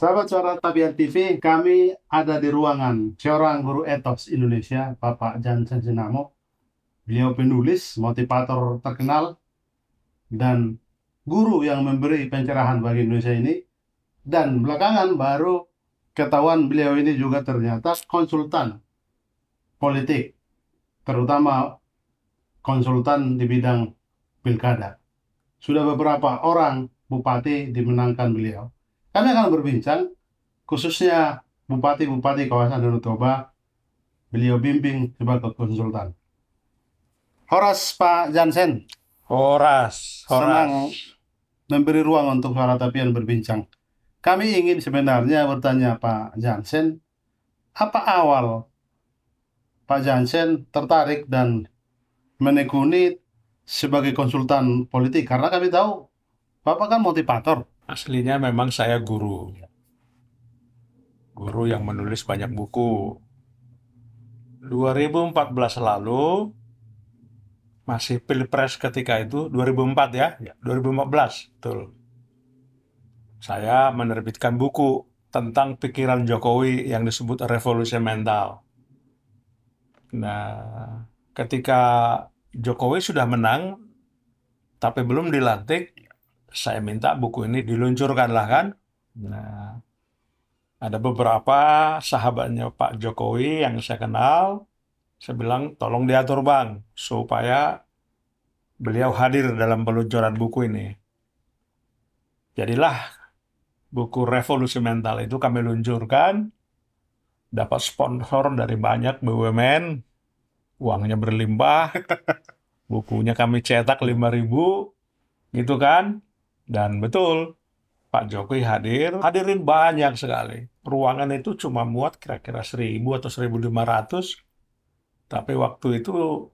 Sahabat Suara Tabiat TV, kami ada di ruangan seorang guru etos Indonesia, Bapak Jansen Sinamo. Beliau penulis, motivator terkenal, dan guru yang memberi pencerahan bagi Indonesia ini. Dan belakangan baru ketahuan beliau ini juga ternyata konsultan politik, terutama konsultan di bidang pilkada. Sudah beberapa orang bupati dimenangkan beliau. Kami akan berbincang khususnya bupati-bupati kawasan Danau Toba, beliau bimbing sebagai konsultan. Horas Pak Jansen, Horas. senang memberi ruang untuk Suara Tapian berbincang. Kami ingin sebenarnya bertanya Pak Jansen, apa awal Pak Jansen tertarik dan menekuni sebagai konsultan politik? Karena kami tahu Bapak kan motivator. Aslinya memang saya guru. Guru yang menulis banyak buku. 2014 lalu, masih Pilpres ketika itu, 2004 ya? 2014, betul. Saya menerbitkan buku tentang pikiran Jokowi yang disebut revolusi mental. Nah, ketika Jokowi sudah menang, tapi belum dilantik, saya minta buku ini diluncurkan lah kan. Nah, ada beberapa sahabatnya Pak Jokowi yang saya kenal, saya bilang tolong diatur Bang, supaya beliau hadir dalam peluncuran buku ini. Jadilah buku Revolusi Mental itu kami luncurkan, dapat sponsor dari banyak BUMN, uangnya berlimpah, bukunya kami cetak 5.000, gitu kan. Dan betul, Pak Jokowi hadirin banyak sekali. Ruangan itu cuma muat kira-kira 1.000 atau 1.500, tapi waktu itu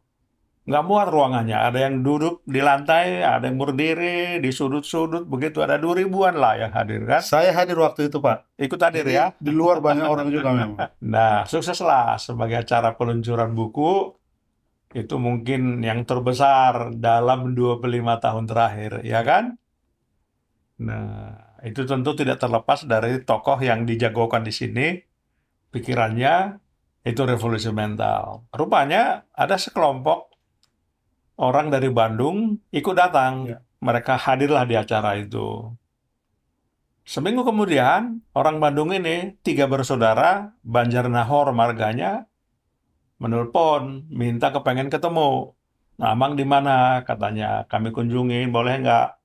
nggak muat ruangannya. Ada yang duduk di lantai, ada yang berdiri di sudut-sudut, begitu ada 2.000-an lah yang hadir kan. Saya hadir waktu itu Pak. Ikut hadir ya. Di luar banyak orang juga memang. Nah, sukseslah sebagai acara peluncuran buku. Itu mungkin yang terbesar dalam 25 tahun terakhir, ya kan? Nah, itu tentu tidak terlepas dari tokoh yang dijagokan di sini, pikirannya itu revolusi mental. Rupanya ada sekelompok orang dari Bandung ikut datang. Ya. Mereka hadirlah di acara itu. Seminggu kemudian, orang Bandung ini, 3 bersaudara, Banjarnahor marganya, menelpon, minta kepengen ketemu. Nah, Amang di mana? Katanya, kami kunjungin, boleh nggak?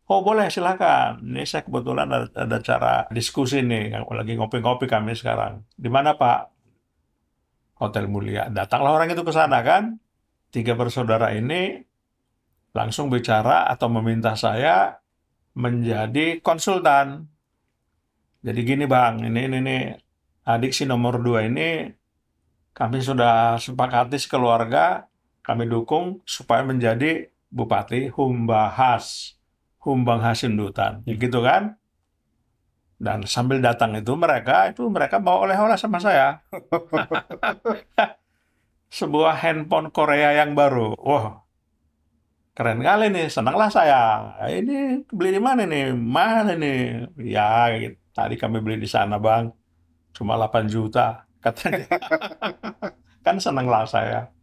Oh boleh, silakan. Ini saya kebetulan ada cara diskusi nih, lagi ngopi-ngopi kami sekarang. Di mana Pak? Hotel Mulia. Datanglah orang itu ke sana kan. 3 bersaudara ini langsung bicara atau meminta saya menjadi konsultan. Jadi gini Bang, ini adik si nomor 2 ini kami sudah sepakati sekeluarga, kami dukung supaya menjadi Bupati Humbang Hasundutan, gitu kan? Dan sambil datang itu mereka bawa oleh-oleh sama saya. Sebuah handphone Korea yang baru. Wah, keren kali nih, senanglah saya. Ini beli di mana nih? Mana nih? Ya, gitu. Tadi kami beli di sana, Bang. Cuma 8 juta, katanya. Kan senanglah saya.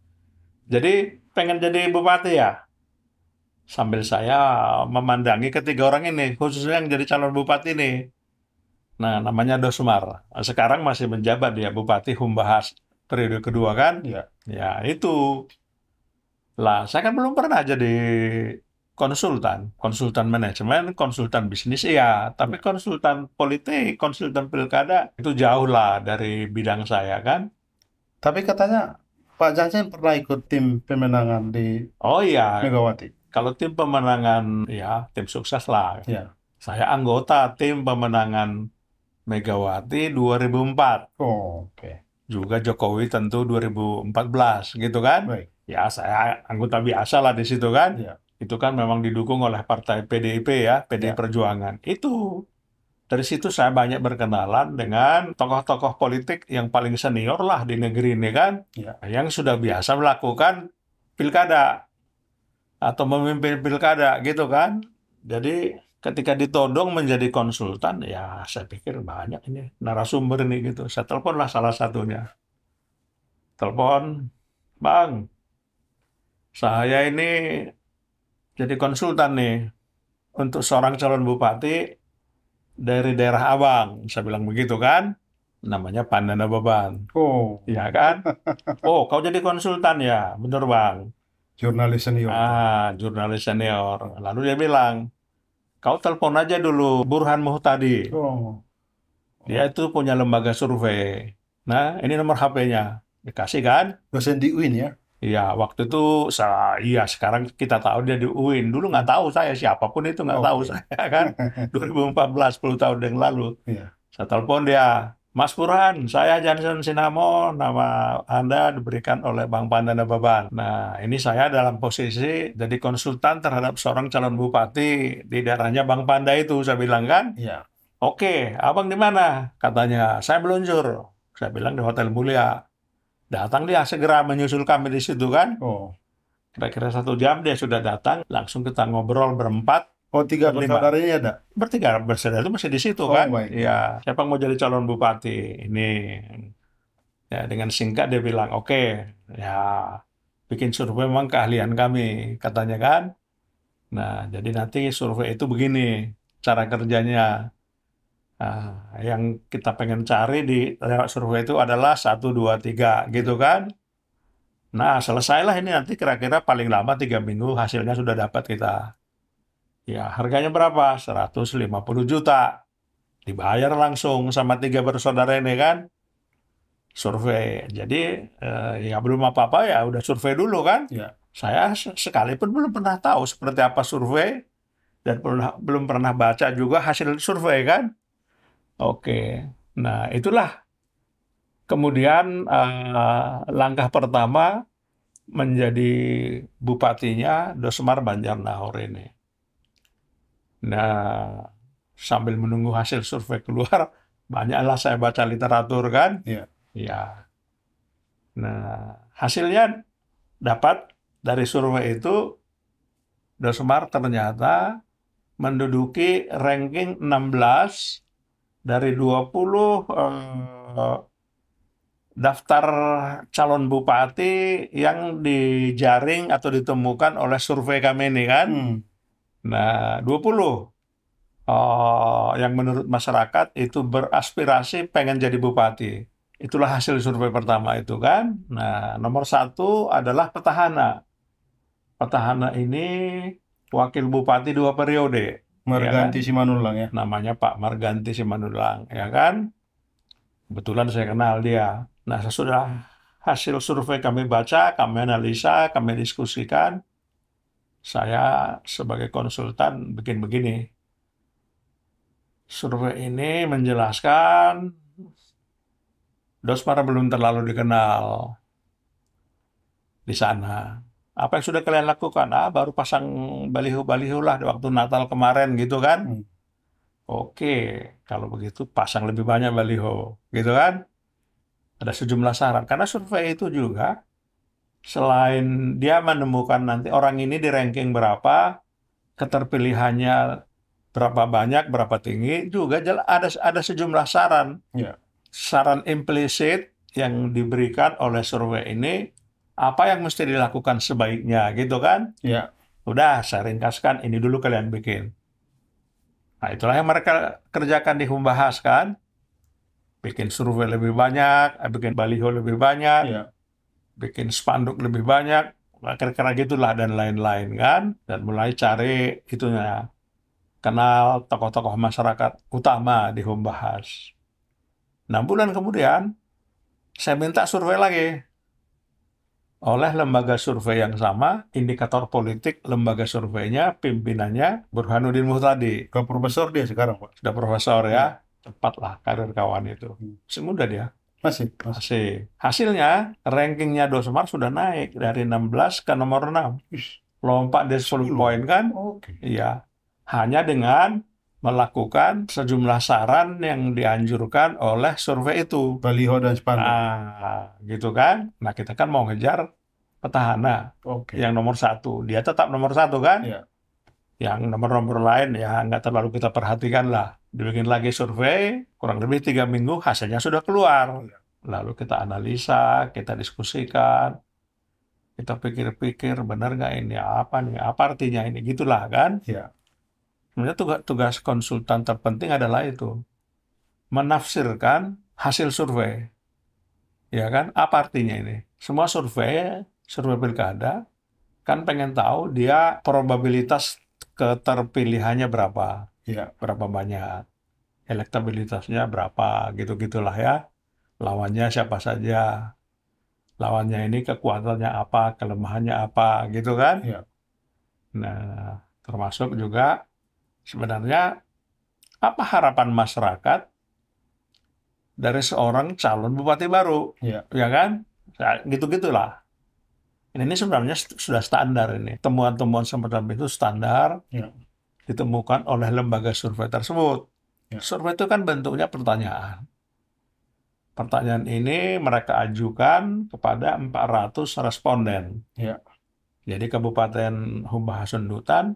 Jadi, pengen jadi bupati ya? Sambil saya memandangi ketiga orang ini, khususnya yang jadi calon bupati ini. Nah, namanya Dosmar. Sekarang masih menjabat dia Bupati Humbahas periode kedua kan? Ya. Ya, itu. Lah, saya kan belum pernah jadi konsultan manajemen, konsultan bisnis iya, tapi konsultan politik, konsultan pilkada itu jauh lah dari bidang saya kan. Tapi katanya Pak Jansen pernah ikut tim pemenangan di Oh iya, Megawati. kalau tim pemenangan ya tim sukses lah. Ya. Saya anggota tim pemenangan Megawati 2004. Oh, oke. Juga Jokowi tentu 2014 gitu kan. Baik. Ya saya anggota biasa lah di situ kan. Ya. Itu kan memang didukung oleh partai PDIP ya, PDI Ya. Perjuangan. Itu dari situ saya banyak berkenalan dengan tokoh-tokoh politik yang paling senior lah di negeri ini kan. Ya. Yang sudah biasa melakukan pilkada atau memimpin pilkada gitu kan. Jadi ketika ditodong menjadi konsultan, ya saya pikir banyak ini narasumber ini gitu. Saya teleponlah salah satunya. Telepon, Bang, saya ini jadi konsultan nih untuk seorang calon bupati dari daerah Abang. Saya bilang begitu kan. Namanya Pandana Beban. Oh, Ya kan? Oh, kau jadi konsultan ya? Bener, Bang. jurnalis senior. Jurnalis senior. Lalu dia bilang, kau telepon aja dulu Burhan Muhtadi. Oh, Dia itu punya lembaga survei. Nah, ini nomor HP-nya. Dikasih kan? dosen di UIN ya? Iya, waktu itu iya sekarang kita tahu dia di UIN. Dulu nggak tahu saya siapapun itu nggak tahu Oke. saya kan. 2014, 10 tahun yang lalu. Iya. Saya telepon dia, Mas Burhan, saya Johnson Sinamo, nama Anda diberikan oleh Bang Pandana Baban. Nah, ini saya dalam posisi jadi konsultan terhadap seorang calon bupati di daerahnya Bang Panda itu. Saya bilang kan, Iya. oke, abang di mana? Katanya, saya meluncur. Saya bilang di Hotel Mulia. Datang dia segera menyusul kami di situ kan. Oh. Kira-kira 1 jam dia sudah datang. Langsung kita ngobrol berempat. Oh, 3 Berlima. bersaudaranya ada? Bertiga bersaudara itu masih di situ Oh, kan. baik. Ya, siapa yang mau jadi calon bupati? Ini. Ya, dengan singkat dia bilang, oke, ya bikin survei memang keahlian kami, katanya kan. Nah, jadi nanti survei itu begini cara kerjanya. Nah, yang kita pengen cari di lewat survei itu adalah 1, 2, 3, gitu kan. Nah, selesailah ini nanti kira-kira paling lama 3 minggu hasilnya sudah dapat kita. Ya, harganya berapa? 150 juta. Dibayar langsung sama 3 bersaudara ini kan. Survei. Jadi, ya belum apa-apa ya udah survei dulu kan. Ya. Saya sekalipun belum pernah tahu seperti apa survei. Dan belum pernah baca juga hasil survei kan. Oke. Nah, itulah. Kemudian langkah pertama menjadi bupatinya Dosmar Banjarnahor ini. Nah, sambil menunggu hasil survei keluar, banyaklah saya baca literatur kan. Iya. Ya. Nah, hasilnya dapat dari survei itu Dosmar ternyata menduduki ranking 16 dari 20 daftar calon bupati yang dijaring atau ditemukan oleh survei kami ini kan. Nah, 20 yang menurut masyarakat itu beraspirasi pengen jadi bupati. Itulah hasil survei pertama itu kan. Nah, nomor 1 adalah petahana. Petahana ini wakil bupati 2 periode. Marganti Simanulang ya? Namanya Pak Marganti Simanulang, ya kan? Kebetulan saya kenal dia. Nah, sesudah hasil survei kami baca, kami analisa, kami diskusikan, saya sebagai konsultan bikin begini. Survei ini menjelaskan Dosmar belum terlalu dikenal di sana. Apa yang sudah kalian lakukan? Baru pasang baliho-baliho lah waktu Natal kemarin gitu kan. Oke, kalau begitu pasang lebih banyak baliho, gitu kan? Ada sejumlah saran. Karena survei itu juga, selain dia menemukan nanti orang ini di ranking berapa, keterpilihannya berapa banyak, berapa tinggi, juga ada sejumlah saran. Ya. Saran implisit yang diberikan oleh survei ini, apa yang mesti dilakukan sebaiknya, gitu kan? Ya. Udah, saya ringkaskan, ini dulu kalian bikin. Nah, itulah yang mereka kerjakan di Humbahas kan. Bikin survei lebih banyak, bikin baliho lebih banyak, Ya. bikin spanduk lebih banyak, kira-kira gitulah dan lain-lain kan. Dan mulai cari itunya, kenal tokoh-tokoh masyarakat utama di Humbahas. 6 bulan kemudian, saya minta survei lagi. Oleh lembaga survei yang sama, indikator politik lembaga surveinya, pimpinannya Burhanuddin Muhtadi. Ke profesor dia sekarang, Pak? Sudah profesor ya, cepatlah karir kawan itu. Semudah dia. Masih. Hasilnya, rankingnya Dosmar sudah naik dari 16 ke nomor 6. Lompat dari 10 poin kan? Oke. Iya. Hanya dengan melakukan sejumlah saran yang dianjurkan oleh survei itu. Baliho dan spanduk. Gitu kan. Nah, kita kan mau ngejar petahana Oke. yang nomor 1. Dia tetap nomor 1 kan? Iya. Yang nomor-nomor lain ya nggak terlalu kita perhatikan lah. Dibikin lagi survei, kurang lebih 3 minggu hasilnya sudah keluar. Lalu kita analisa, kita diskusikan, kita pikir-pikir benar nggak ini apa nih, apa artinya ini, gitulah kan. Ya. Sebenarnya tugas konsultan terpenting adalah itu, menafsirkan hasil survei. Ya kan, apa artinya ini? Semua survei pilkada, kan pengen tahu dia probabilitas keterpilihannya berapa, Ya. berapa banyak, elektabilitasnya berapa, gitu-gitulah ya. Lawannya siapa saja, lawannya ini kekuatannya apa, kelemahannya apa, gitu kan. Ya. Nah, termasuk juga sebenarnya apa harapan masyarakat dari seorang calon bupati baru, Ya. ya kan? Gitu-gitulah. Ini sebenarnya sudah standar ini. Temuan-temuan semacam itu standar Ya. ditemukan oleh lembaga survei tersebut. Ya. Survei itu kan bentuknya pertanyaan. Pertanyaan ini mereka ajukan kepada 400 responden. Ya. Jadi Kabupaten Humbaha Sundutan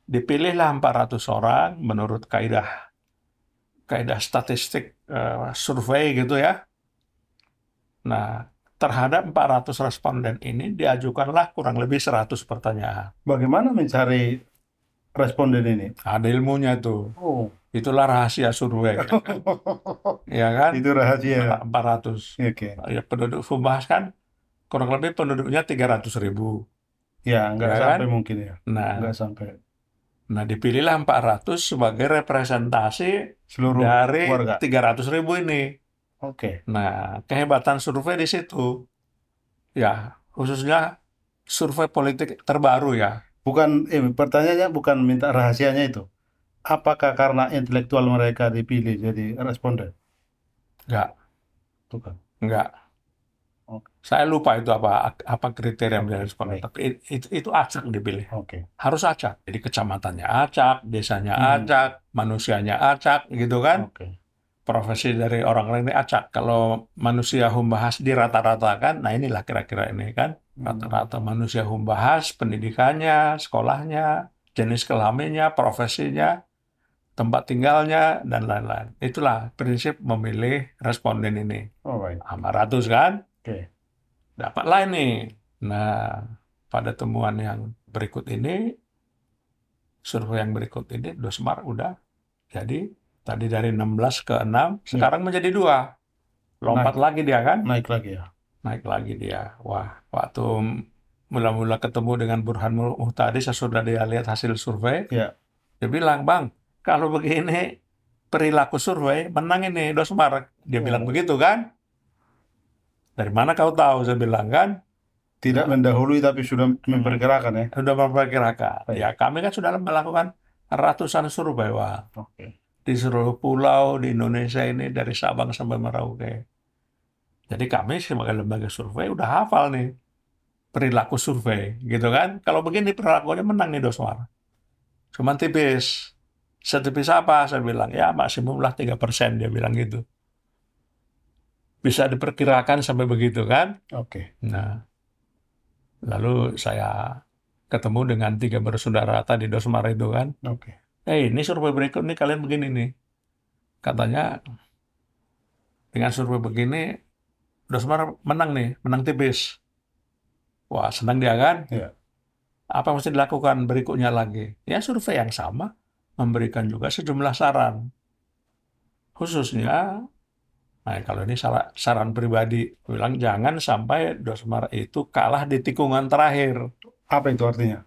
dipilihlah 400 orang menurut kaidah statistik survei gitu ya. Nah, terhadap 400 responden ini diajukanlah kurang lebih 100 pertanyaan. Bagaimana mencari responden ini? Ada ilmunya tuh. Oh. Itulah rahasia survei. Ya kan? Itu rahasia. 400. Oke. Ya, penduduk Humbaha kan kurang lebih penduduknya 300.000. Ya, nggak Ya sampai kan? mungkin ya. Nah, Nggak sampai. dipilihlah 400 sebagai representasi Seluruh dari warga. 300.000 ini. Oke. Nah, kehebatan survei di situ. Ya, khususnya survei politik terbaru ya. Bukan, pertanyaannya bukan minta rahasianya itu. Apakah karena intelektual mereka dipilih jadi responden? Enggak, Bukan. enggak. Oke. Saya lupa itu apa kriteria yang Oke, menjadi responden. baik. Tapi itu acak dipilih. Oke. Harus acak. Jadi kecamatannya acak, desanya Hmm. acak, manusianya acak, gitu kan. Oke. Profesi dari orang lain ini acak. Kalau manusia Humbahas dirata-ratakan, nah inilah kira-kira ini kan. Rata-rata manusia Humbahas, pendidikannya, sekolahnya, jenis kelaminnya, profesinya, tempat tinggalnya, dan lain-lain. Itulah prinsip memilih responden ini. Oh, baik. 400 kan? Oke. Dapatlah ini. Nah, pada temuan yang berikut ini, survei yang berikut ini, Dosmar udah jadi tadi dari 16 ke 6, sekarang menjadi 2. Lompat lagi dia kan? Naik lagi ya. Naik lagi dia. Wah, waktu mula-mula ketemu dengan Burhan Muhtadi, sesudah dia lihat hasil survei, Ya. dia bilang, Bang, kalau begini perilaku survei, menang ini Dosmar. Dia bilang begitu kan? Dari mana kau tahu? Saya bilang kan? Tidak mendahului tapi sudah memperkirakan ya. Sudah memperkirakan. Baik. Ya, kami kan sudah melakukan ratusan survei, Wah. Oke. Di seluruh pulau di Indonesia ini dari Sabang sampai Merauke. Jadi kami sebagai lembaga survei udah hafal nih perilaku survei, gitu kan? Kalau begini perilakunya menang nih Dosmar. Cuman tipis. Setipis apa? Saya bilang, ya maksimum lah 3%, dia bilang gitu. Bisa diperkirakan sampai begitu kan? Oke. Nah, lalu saya ketemu dengan 3 bersaudara tadi Dosmar itu kan. Oke. Ini survei berikut nih kalian begini nih. Katanya dengan survei begini Dosmar menang nih, menang tipis. Wah, senang dia kan? Ya. Apa yang mesti dilakukan berikutnya lagi? Ya, survei yang sama memberikan juga sejumlah saran. Khususnya, nah kalau ini saran pribadi, bilang jangan sampai Dosmar itu kalah di tikungan terakhir. Apa itu artinya?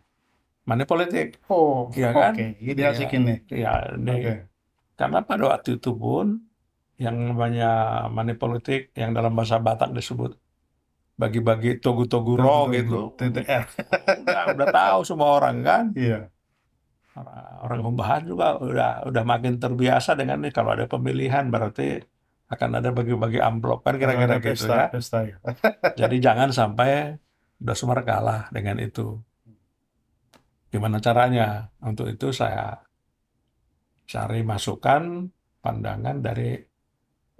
Money politik. Oh, Ya kan? oke. Ini Ya, asik ini. ya, Oke. karena pada waktu itu pun yang namanya money politik yang dalam bahasa Batak disebut bagi-bagi togu-toguro gitu. TTR. Udah tahu semua orang kan. Iya. Orang Humbahan juga udah makin terbiasa dengan ini, kalau ada pemilihan berarti akan ada bagi-bagi amplop kan kira-kira Ada gitu pesta, ya. pesta ya. Jadi jangan sampai Dosmar kalah dengan itu. Gimana caranya? Untuk itu saya cari masukan, pandangan dari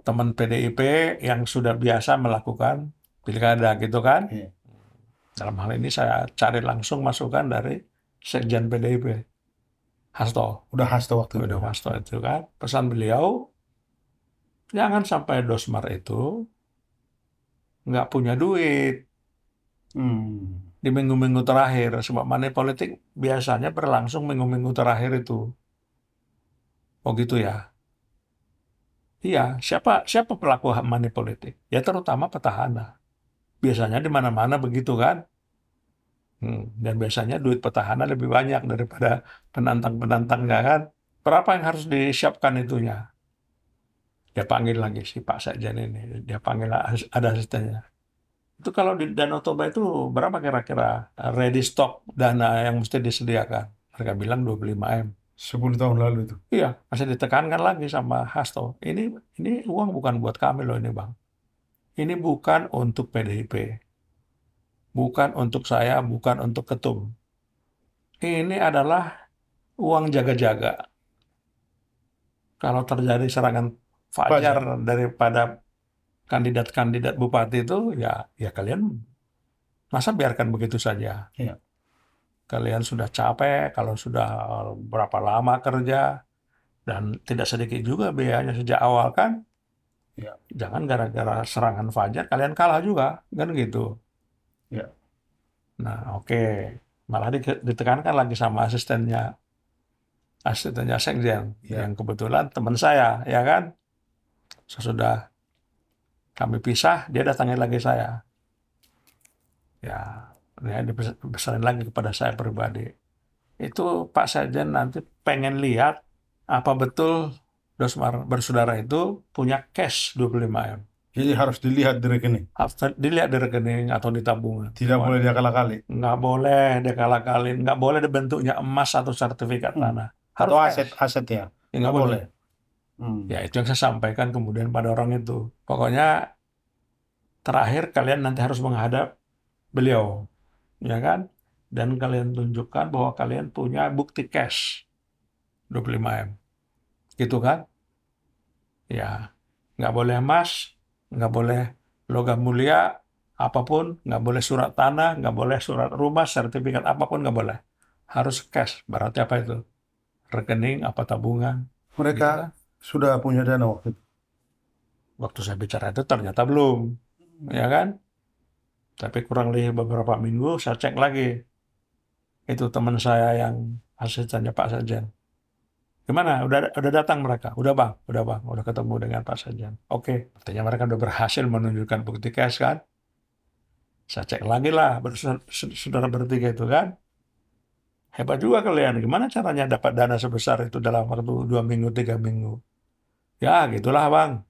teman PDIP yang sudah biasa melakukan pilkada gitu kan. Iya. Dalam hal ini saya cari langsung masukan dari Sekjen PDIP. Hasto. Udah Hasto waktu itu. Udah Hasto itu kan. Pesan beliau, jangan sampai Dosmar itu nggak punya duit Hmm. di minggu-minggu terakhir. Sebab money politik biasanya berlangsung minggu-minggu terakhir itu. Oh gitu ya. Iya, siapa pelaku money politik? Ya terutama petahana. Biasanya di mana-mana begitu kan. Dan biasanya duit petahana lebih banyak daripada penantang-penantangnya kan. Berapa yang harus disiapkan itunya? Dia panggil lagi si Pak Sekjen ini. Dia panggil ada asistennya. Itu kalau di Danau Toba itu berapa kira-kira ready stock dana yang mesti disediakan? Mereka bilang 25 M. 10 tahun lalu itu. Iya, masih ditekankan lagi sama Hasto. Ini uang bukan buat kami loh ini Bang. Ini bukan untuk PDIP. Bukan untuk saya, bukan untuk ketum. Ini adalah uang jaga-jaga. Kalau terjadi serangan fajar daripada kandidat-kandidat bupati itu, ya kalian masa biarkan begitu saja. Iya. Kalian sudah capek, kalau sudah berapa lama kerja, dan tidak sedikit juga biayanya sejak awal kan. Iya. Jangan gara-gara serangan fajar kalian kalah juga, kan gitu. Iya. Nah, oke. Malah ditekankan lagi sama asistennya Sekjen, Iya. yang kebetulan teman saya, ya kan. Sesudah kami pisah, dia datangin lagi saya. Ya, dia dipesanin lagi kepada saya pribadi. Itu Pak Sekjen nanti pengen lihat apa betul Dosmar bersaudara itu punya cash 25 M. Jadi harus dilihat di rekening. Dilihat di rekening atau di tabungan. Tidak boleh dia kalah-kali. Nggak boleh dia kalah-kalin. Nggak boleh bentuknya emas atau sertifikat tanah. Atau Harus cash. asetnya. Ya, nggak boleh. Hmm. Ya, itu yang saya sampaikan kemudian pada orang itu. Pokoknya terakhir kalian nanti harus menghadap beliau, ya kan? Dan kalian tunjukkan bahwa kalian punya bukti cash 25 M. Gitu kan? Ya, nggak boleh emas, nggak boleh logam mulia, apapun, nggak boleh surat tanah, nggak boleh surat rumah, sertifikat apapun nggak boleh. Harus cash. Berarti apa itu? Rekening, apa tabungan. Mereka Gitu kan? sudah punya dana waktu itu. Waktu saya bicara itu ternyata belum, ya kan? Tapi kurang lebih beberapa minggu saya cek lagi. Itu teman saya yang asistennya Pak Sekjen. Gimana? Udah datang mereka? Udah bang, udah ketemu dengan Pak Sekjen. Oke, artinya mereka udah berhasil menunjukkan bukti cash kan? Saya cek lagi lah, saudara bertiga itu kan. Hebat juga kalian. Gimana caranya dapat dana sebesar itu dalam waktu 2 minggu, 3 minggu? Ya, gitulah bang.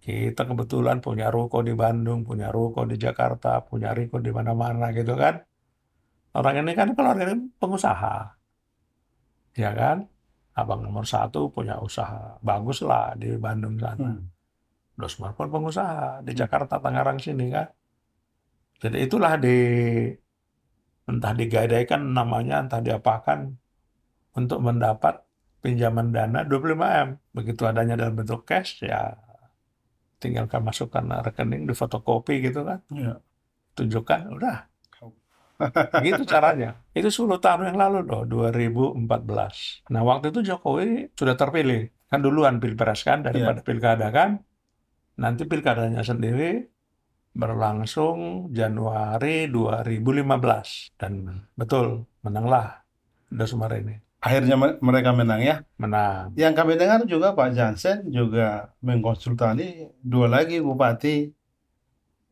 Kita kebetulan punya ruko di Bandung, punya ruko di Jakarta, punya ruko di mana-mana gitu kan. Orang ini kan keluarga ini pengusaha, ya kan? Abang nomor 1 punya usaha bagus lah di Bandung sana. Dosmar pun pengusaha di Jakarta, Tangerang sini kan. Jadi itulah entah digadaikan namanya, entah diapakan untuk mendapat pinjaman dana 25 M. Begitu adanya dalam bentuk cash, ya tinggalkan masukkan rekening, difotokopi gitu kan. Iya. Tunjukkan, udah. Gitu caranya. Itu 10 tahun yang lalu loh, 2014. Nah, waktu itu Jokowi sudah terpilih. Kan duluan pilpres kan, daripada pilkada kan. Nanti pilkadanya sendiri berlangsung Januari 2015. Dan betul, menanglah Dosmar ini. Akhirnya mereka menang ya. Menang. Yang kami dengar juga Pak Jansen juga mengkonsultasi 2 lagi bupati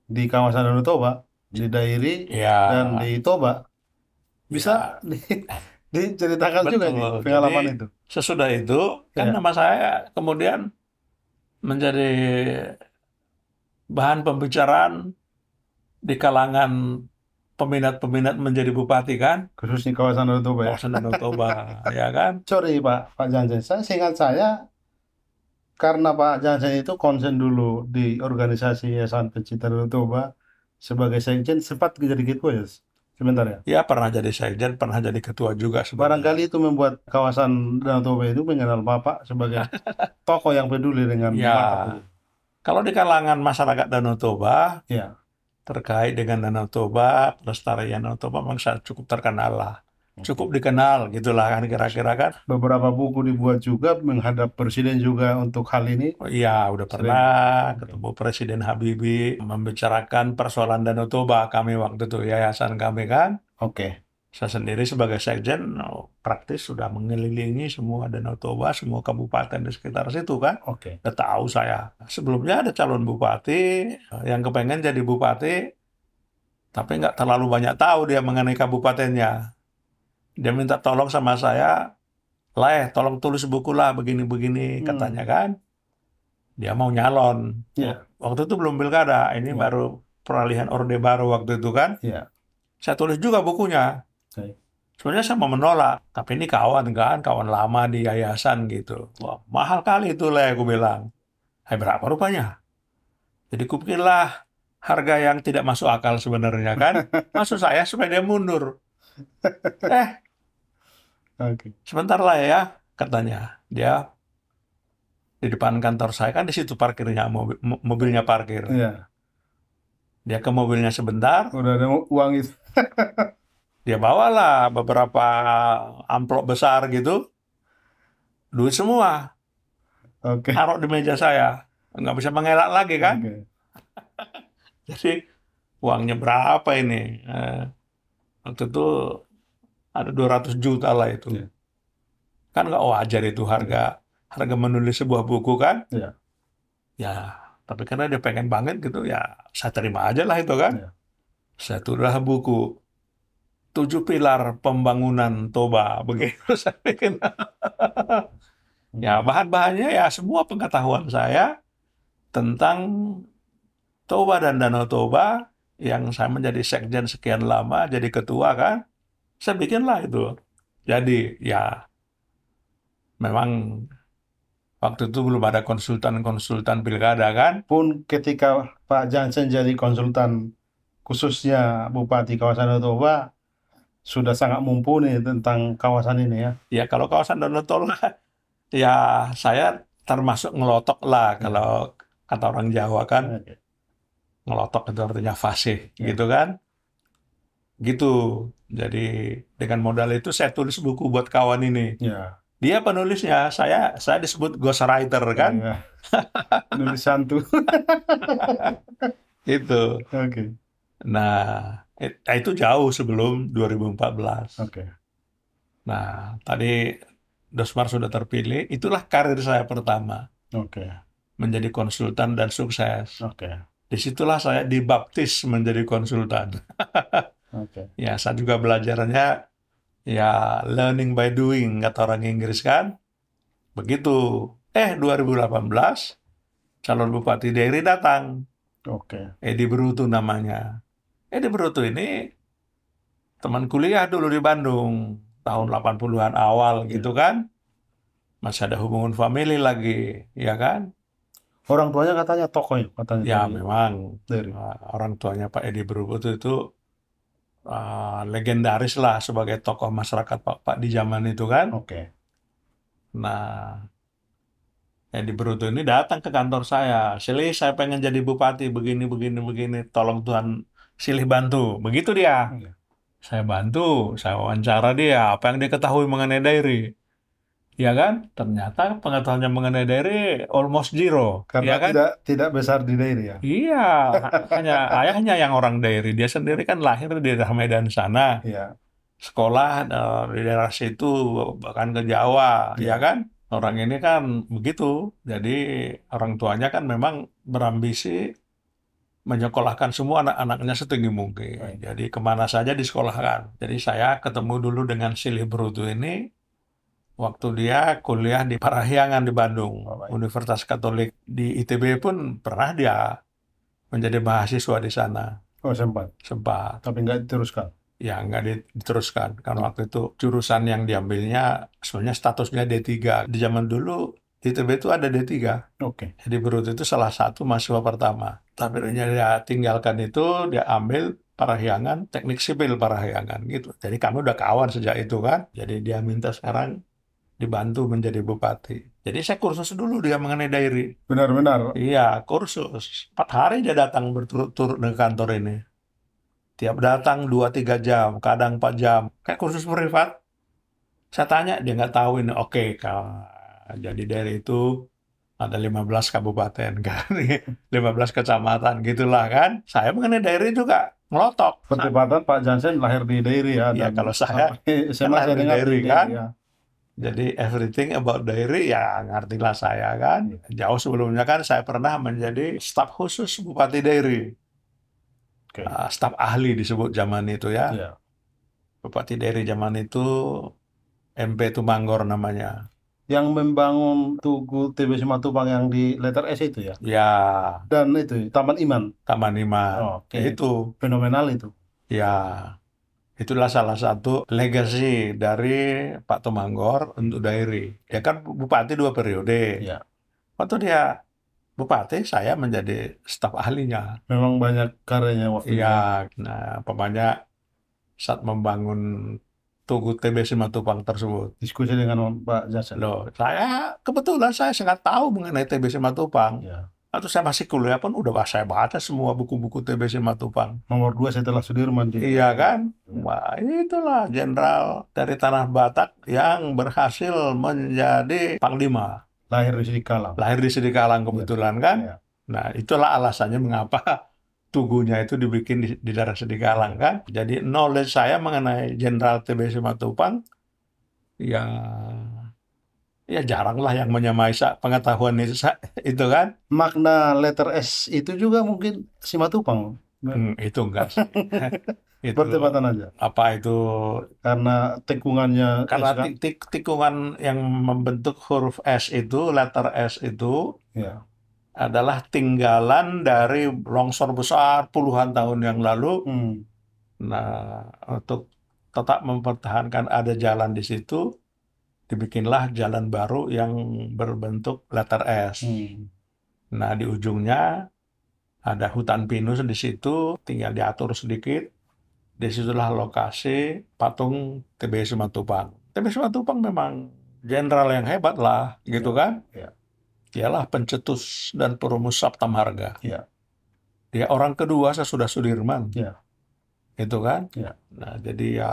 di kawasan Danau Toba, di Dairi Ya, dan di Toba. Bisa diceritakan juga betul. nih pengalaman Jadi, itu. sesudah itu, kan Ya. nama saya kemudian menjadi bahan pembicaraan di kalangan peminat-peminat menjadi bupati kan, Khususnya kawasan Danau Toba ya. kawasan Danau Toba, ya kan? Sorry Pak Jansen, seingat saya karena Pak Jansen itu konsen dulu di organisasi Yayasan Pencinta Danau Toba sebagai sekjen, sempat jadi ketua ya sebentar ya. Ya, pernah jadi sekjen, pernah jadi ketua juga sebenarnya. Barangkali itu membuat kawasan Danau Toba itu mengenal Bapak sebagai tokoh yang peduli dengan Ya, Bapak. kalau di kalangan masyarakat Danau Toba, Ya. terkait dengan Danau Toba, pelestarian Danau Toba, memang cukup terkenal lah. cukup dikenal gitulah kan kira-kira kan. Beberapa buku dibuat juga menghadap presiden juga untuk hal ini. Oh iya, udah Sering. pernah Oke. ketemu Presiden Habibie membicarakan persoalan Danau Toba kami waktu itu yayasan kami kan. Oke. Saya sendiri sebagai sekjen praktis sudah mengelilingi semua Danau Toba, semua kabupaten di sekitar situ kan. Oke. Udah tahu saya. Sebelumnya ada calon bupati yang kepengen jadi bupati, tapi nggak terlalu banyak tahu dia mengenai kabupatennya. Dia minta tolong sama saya, tolong tulis buku lah begini-begini katanya kan. Dia mau nyalon. Ya. Waktu itu belum pilkada, ini Ya. baru peralihan Orde Baru waktu itu kan. Ya. Saya tulis juga bukunya. Oke. Sebenarnya saya mau menolak, tapi ini kawan kan, kawan lama di yayasan gitu. Wah, mahal kali itu lah, aku bilang. Berapa rupanya? Jadi kupikirlah harga yang tidak masuk akal sebenarnya kan. Maksud saya supaya dia mundur. Oke. Sebentar lah ya, katanya. Dia di depan kantor saya kan di situ parkirnya, mobilnya parkir. Ya. Dia ke mobilnya sebentar, Udah ada uang itu. dia bawalah beberapa amplop besar gitu, duit semua, Oke. taruh di meja saya, nggak bisa mengelak lagi kan. Oke. Jadi uangnya berapa ini? Waktu itu ada 200 juta lah itu. Ya. Kan nggak wajar itu harga menulis sebuah buku kan? Ya. Ya, tapi karena dia pengen banget gitu, ya saya terima aja lah itu kan. Ya. Saya tulis buku 7 pilar pembangunan Toba, begitu saya bikin. Ya, bahan-bahannya ya semua pengetahuan saya tentang Toba dan Danau Toba yang saya menjadi sekjen sekian lama, jadi ketua kan. Saya bikinlah itu. Jadi ya memang waktu itu belum ada konsultan-konsultan pilkada kan. Pun ketika Pak Jansen jadi konsultan khususnya Bupati kawasan Danau Toba, sudah sangat mumpuni tentang kawasan ini ya. Ya kalau kawasan Danau Toba ya saya termasuk ngelotok lah kalau kata orang Jawa kan. Oke. Ngelotok itu artinya fasih Ya. gitu kan. Gitu. Jadi dengan modal itu saya tulis buku buat kawan ini. Ya. Dia penulisnya, saya disebut ghostwriter kan. Ya. Nulis santu. Itu. Oke. Nah, itu jauh sebelum 2014. Oke. Nah, tadi Dosmar sudah terpilih, itulah karir saya pertama. Oke. Menjadi konsultan dan sukses. Oke. Disitulah saya dibaptis menjadi konsultan. Oke. Ya, saya juga belajarnya ya learning by doing, kata orang Inggris kan. Begitu. 2018, calon Bupati Dairi datang. Oke. Edi Brutu namanya. Edi Brutu ini teman kuliah dulu di Bandung. Tahun 80-an awal gitu kan. Masih ada hubungan famili lagi, ya kan? Orang tuanya katanya tokoh ya, katanya Ya, dari memang. Dairi. Orang tuanya Pak Edi Brutu itu legendaris lah sebagai tokoh masyarakat Pak di zaman itu kan. Oke. Nah, Edi Brutu ini datang ke kantor saya. Silih, saya pengen jadi bupati begini. Tolong Tuhan silih bantu. Begitu dia. Oke. Saya bantu, saya wawancara dia. Apa yang dia ketahui mengenai Dairi? Ya kan? Ternyata pengetahuannya mengenai Dairi almost zero. Karena Ya kan? tidak besar di Dairi ya. Iya, hanya ayahnya yang orang Dairi. Dia sendiri kan lahir di daerah Medan sana. Iya. Sekolah di daerah situ, bahkan ke Jawa. Iya. Ya kan? Orang ini kan begitu. Jadi orang tuanya kan memang berambisi menyekolahkan semua anak-anaknya setinggi mungkin. Baik. Jadi kemana saja disekolahkan. Jadi saya ketemu dulu dengan Silih Brutu ini waktu dia kuliah di Parahyangan di Bandung. Oh, baik. Universitas Katolik di ITB pun pernah dia menjadi mahasiswa di sana. Oh, sempat. Tapi nggak diteruskan. Ya, nggak diteruskan. Karena waktu itu jurusan yang diambilnya sebenarnya statusnya D3. Di zaman dulu ITB itu ada D3. Oke. Jadi Brutu itu salah satu mahasiswa pertama. Tapi dia tinggalkan itu, dia ambil Parahyangan, teknik sipil Parahyangan gitu. Jadi kami udah kawan sejak itu kan. Jadi dia minta sekarang dibantu menjadi bupati. Jadi saya kursus dulu dia mengenai Dairi. Benar-benar. Iya, kursus. 4 hari dia datang berturut-turut ke kantor ini. Tiap datang 2-3 jam, kadang 4 jam. Kayak kursus privat. Saya tanya, dia nggak tahu ini. Oke, jadi dari itu ada 15 kabupaten kan, 15 kecamatan gitulah kan. Saya mengenai daerah juga ngelotok. Pertepatan Pak Jansen lahir di Dairi ya, Ya dan kalau saya sampai SMA lahir saya di dengar Dairi di kan. Dairi ya. Jadi everything about dairy ya ngertilah saya kan. Jauh sebelumnya kan saya pernah menjadi staf khusus Bupati Dairi. Oke. Staf ahli disebut zaman itu ya. Iya. Bupati Dairi zaman itu MP Tumanggor namanya. Yang membangun Tugu TB Simatupang yang di letter S itu ya. Ya, Dan itu Taman Iman. Taman Iman. Oke. Itu. Fenomenal itu. Ya, itulah salah satu legacy dari Pak Tumanggor untuk Dairi. Dia kan bupati 2 periode. Iya. Waktu dia bupati, saya menjadi staf ahlinya. Memang banyak karyanya waktu itu. Iya, nah pokoknya saat membangun Tugu TB Simatupang tersebut. Diskusi dengan Pak Jansen. Loh, kebetulan saya sangat tahu mengenai TB Simatupang. Ya. Waktu saya masih kuliah pun udah saya baca semua buku-buku TB Simatupang. Nomor 2 setelah Sudirman. Iya kan? Wah, itulah jenderal dari Tanah Batak yang berhasil menjadi panglima. Lahir di Sidikalang. Lahir di Sidikalang kebetulan kan? Ya. Nah, itulah alasannya mengapa tugunya itu dibikin di daerah Sidikalang kan. Jadi knowledge saya mengenai Jenderal TB Simatupang ya jarang lah yang menyamai pengetahuan itu kan. Makna letter S itu juga mungkin Simatupang. Itu enggak sih. Itu Pertepatan aja. apa itu? Karena tikungannya Karena S kan? tikungan yang membentuk huruf S itu, letter S itu Ya. adalah tinggalan dari longsor besar puluhan tahun yang lalu. Nah, untuk tetap mempertahankan ada jalan di situ, dibikinlah jalan baru yang berbentuk letter S. Nah, di ujungnya ada hutan pinus di situ, tinggal diatur sedikit. Disitulah lokasi patung TB Simatupang. TB Simatupang memang jenderal yang hebat lah, gitu kan? Ya. Dialah pencetus dan perumus Saptamarga. Ya. Dia orang kedua sesudah Sudirman. Ya. Itu kan? Ya. Nah, jadi ya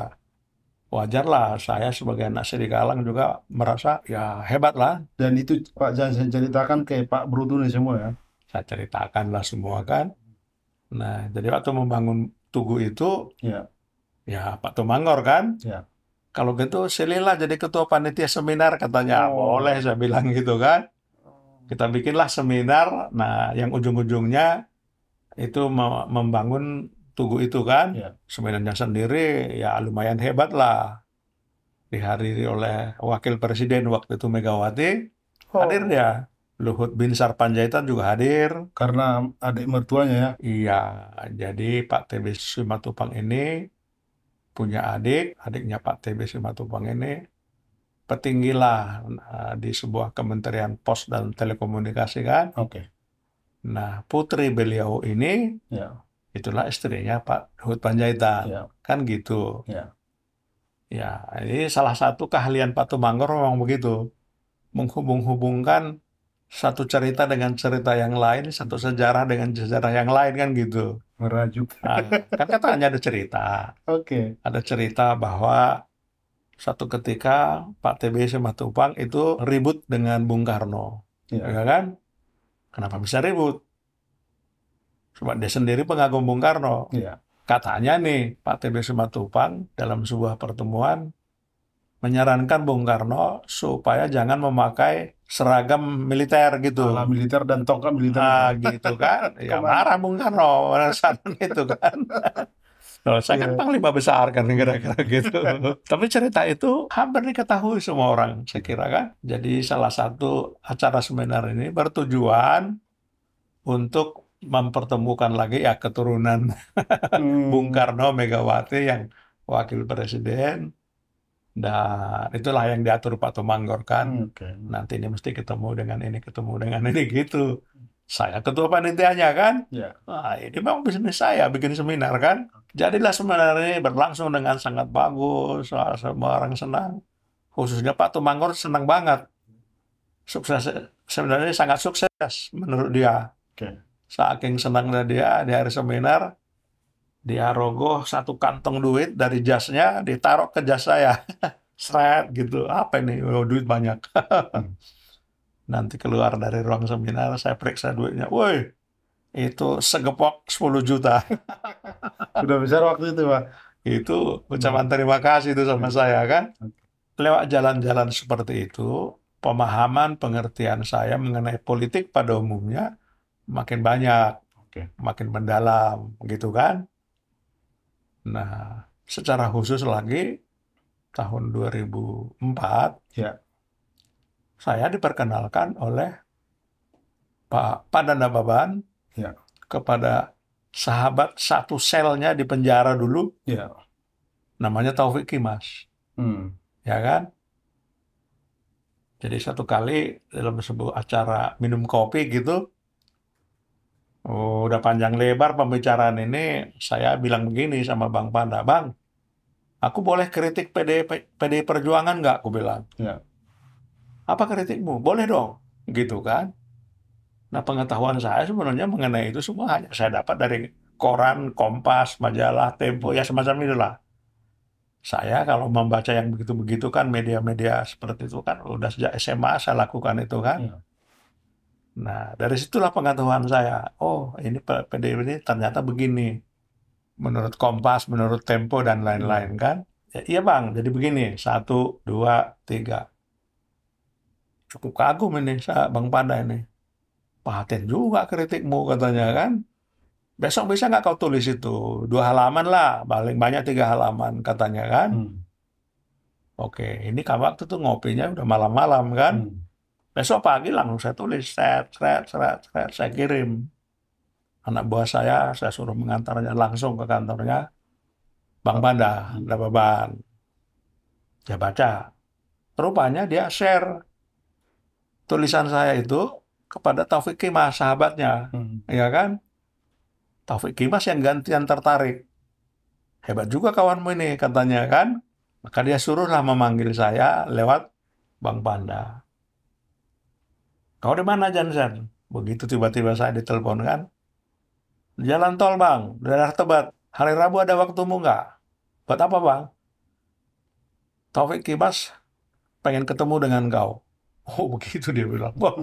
wajarlah saya sebagai anak Sidikalang juga merasa ya hebat lah. Dan itu Pak Jansen ceritakan ke Pak Brutu nih semua ya. Saya ceritakan lah semua kan. Nah, jadi waktu membangun Tugu itu, ya Pak Tumanggor kan. Ya. Kalau gitu sililah jadi ketua panitia seminar katanya. Boleh saya bilang gitu kan. Kita bikinlah seminar. Nah, yang ujung-ujungnya itu membangun Tugu itu kan. Seminarnya sendiri ya lumayan hebat lah. Dihadiri oleh Wakil Presiden waktu itu Megawati. Hadir dia. Luhut Binsar Panjaitan juga hadir. Karena adik mertuanya ya. Iya, jadi Pak TB Simatupang ini punya adiknya Pak TB Simatupang ini petinggi lah di sebuah Kementerian Pos dan Telekomunikasi kan. Oke. Nah, putri beliau ini itulah istrinya Pak Luhut Panjaitan. Kan gitu. Ya, ini salah satu keahlian Pak Tumanggor memang begitu. Menghubung-hubungkan satu cerita dengan cerita yang lain, satu sejarah dengan sejarah yang lain kan gitu. Merajuk. Nah, kan katanya ada cerita. Ada cerita bahwa satu ketika Pak TB Simatupang itu ribut dengan Bung Karno. Ya kan? Kenapa bisa ribut? Sebab dia sendiri pengagum Bung Karno. Katanya nih Pak TB Simatupang dalam sebuah pertemuan menyarankan Bung Karno supaya jangan memakai seragam militer gitu. Ala militer dan tongkat militer. Gitu kan. Ya marah Bung Karno saat itu kan. Loh, saya kan panglima besar kan kira-kira gitu. Tapi cerita itu hampir diketahui semua orang, saya kira kan. Jadi salah satu acara seminar ini bertujuan untuk mempertemukan lagi ya keturunan Bung Karno, Megawati yang wakil presiden. Dan itulah yang diatur Pak Tumanggor kan. Nanti ini mesti ketemu dengan ini gitu. Saya ketua panitianya kan. Nah, ini memang bisnis saya bikin seminar kan. Jadilah seminar ini berlangsung dengan sangat bagus. Semua orang senang. Khususnya Pak Tumanggor senang banget. Sukses, sebenarnya sangat sukses menurut dia. Saking senangnya dia di hari seminar, Dia rogoh satu kantong duit dari jasnya, ditaruh ke jas saya. Seret gitu. Apa ini? Oh, duit banyak. Nanti keluar dari ruang seminar, saya periksa duitnya. Woi, itu segepok 10 juta. Sudah besar waktu itu, Pak. Itu ucapan terima kasih itu sama saya kan. Lewat jalan-jalan seperti itu, pemahaman, pengertian saya mengenai politik pada umumnya makin banyak, Oke. makin mendalam, gitu kan. Nah, secara khusus lagi, tahun 2004, Ya. saya diperkenalkan oleh Pak Padanababan Ya. kepada sahabat satu selnya di penjara dulu, Ya. namanya Taufik Kimas, ya kan? Jadi satu kali dalam sebuah acara minum kopi gitu, udah panjang lebar pembicaraan ini, saya bilang begini sama Bang Panda, Bang, aku boleh kritik PDI Perjuangan nggak? Aku bilang. Ya. Apa kritikmu? Boleh dong, gitu kan? Nah, pengetahuan saya sebenarnya mengenai itu semua hanya saya dapat dari koran, Kompas, majalah, Tempo, ya semacam itulah. Saya kalau membaca yang begitu-begitu kan media-media seperti itu kan udah sejak SMA saya lakukan itu kan. Ya. Nah, dari situlah pengetahuan saya. Oh, ini PDIP ini ternyata begini. Menurut Kompas, menurut Tempo, dan lain-lain kan. Ya, iya Bang, jadi begini. 1, 2, 3. Cukup kagum ini Bang Panda ini. Paten juga kritikmu katanya kan. Besok bisa nggak kau tulis itu? 2 halaman lah, paling banyak 3 halaman katanya kan. Oke, ini kan waktu tuh ngopinya udah malam-malam kan. Besok pagi langsung saya tulis, saya kirim. Anak buah saya suruh mengantarnya langsung ke kantornya Bang Panda, Dababan. Dia baca. Rupanya dia share tulisan saya itu kepada Taufik Kimas, sahabatnya. Ya kan? Taufik Kimas yang gantian tertarik. Hebat juga kawanmu ini, katanya kan. Maka dia suruhlah memanggil saya lewat Bang Panda. Kau di mana, Jansen? Begitu tiba-tiba saya ditelepon kan. Jalan tol, Bang. Daerah Tebet. Hari Rabu ada waktumu nggak? Buat apa, Bang? Taufik Kimas pengen ketemu dengan kau. Oh, begitu dia bilang. Wah,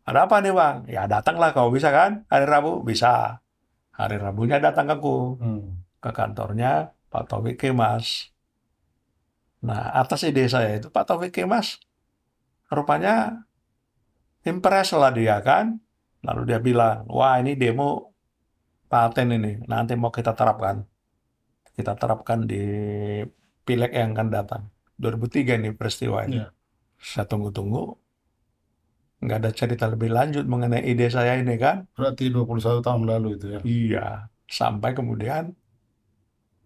ada apa nih, Bang? Ya, datanglah kau. Bisa kan? Hari Rabu? Bisa. Hari Rabunya datang aku ke kantornya Pak Taufik Kimas. Nah, atas ide saya itu, Pak Taufik Kimas rupanya impress lah dia kan. Lalu dia bilang, wah ini demo paten ini, nanti mau kita terapkan. Kita terapkan di Pileg yang akan datang. 2003 ini peristiwa ini. Ya. Saya tunggu-tunggu, nggak ada cerita lebih lanjut mengenai ide saya ini kan. Berarti 21 tahun lalu itu ya. Iya, sampai kemudian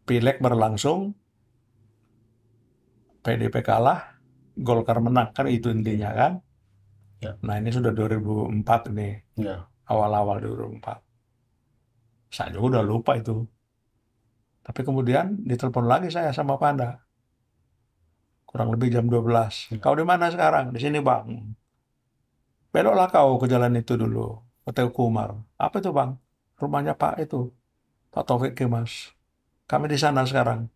Pileg berlangsung, PDIP kalah, Golkar menang, kan itu intinya kan. Ya. Nah ini sudah 2004 ini, Ya. awal-awal 2004. Saya juga udah lupa itu. Tapi kemudian ditelepon lagi saya sama Panda. Kurang lebih jam 12. Ya. Kau di mana sekarang? Di sini, Bang. Beloklah kau ke jalan itu dulu. Ke Teguh Umar. Apa itu, Bang? Rumahnya Pak itu. Pak Taufik Kimas. Kami di sana sekarang.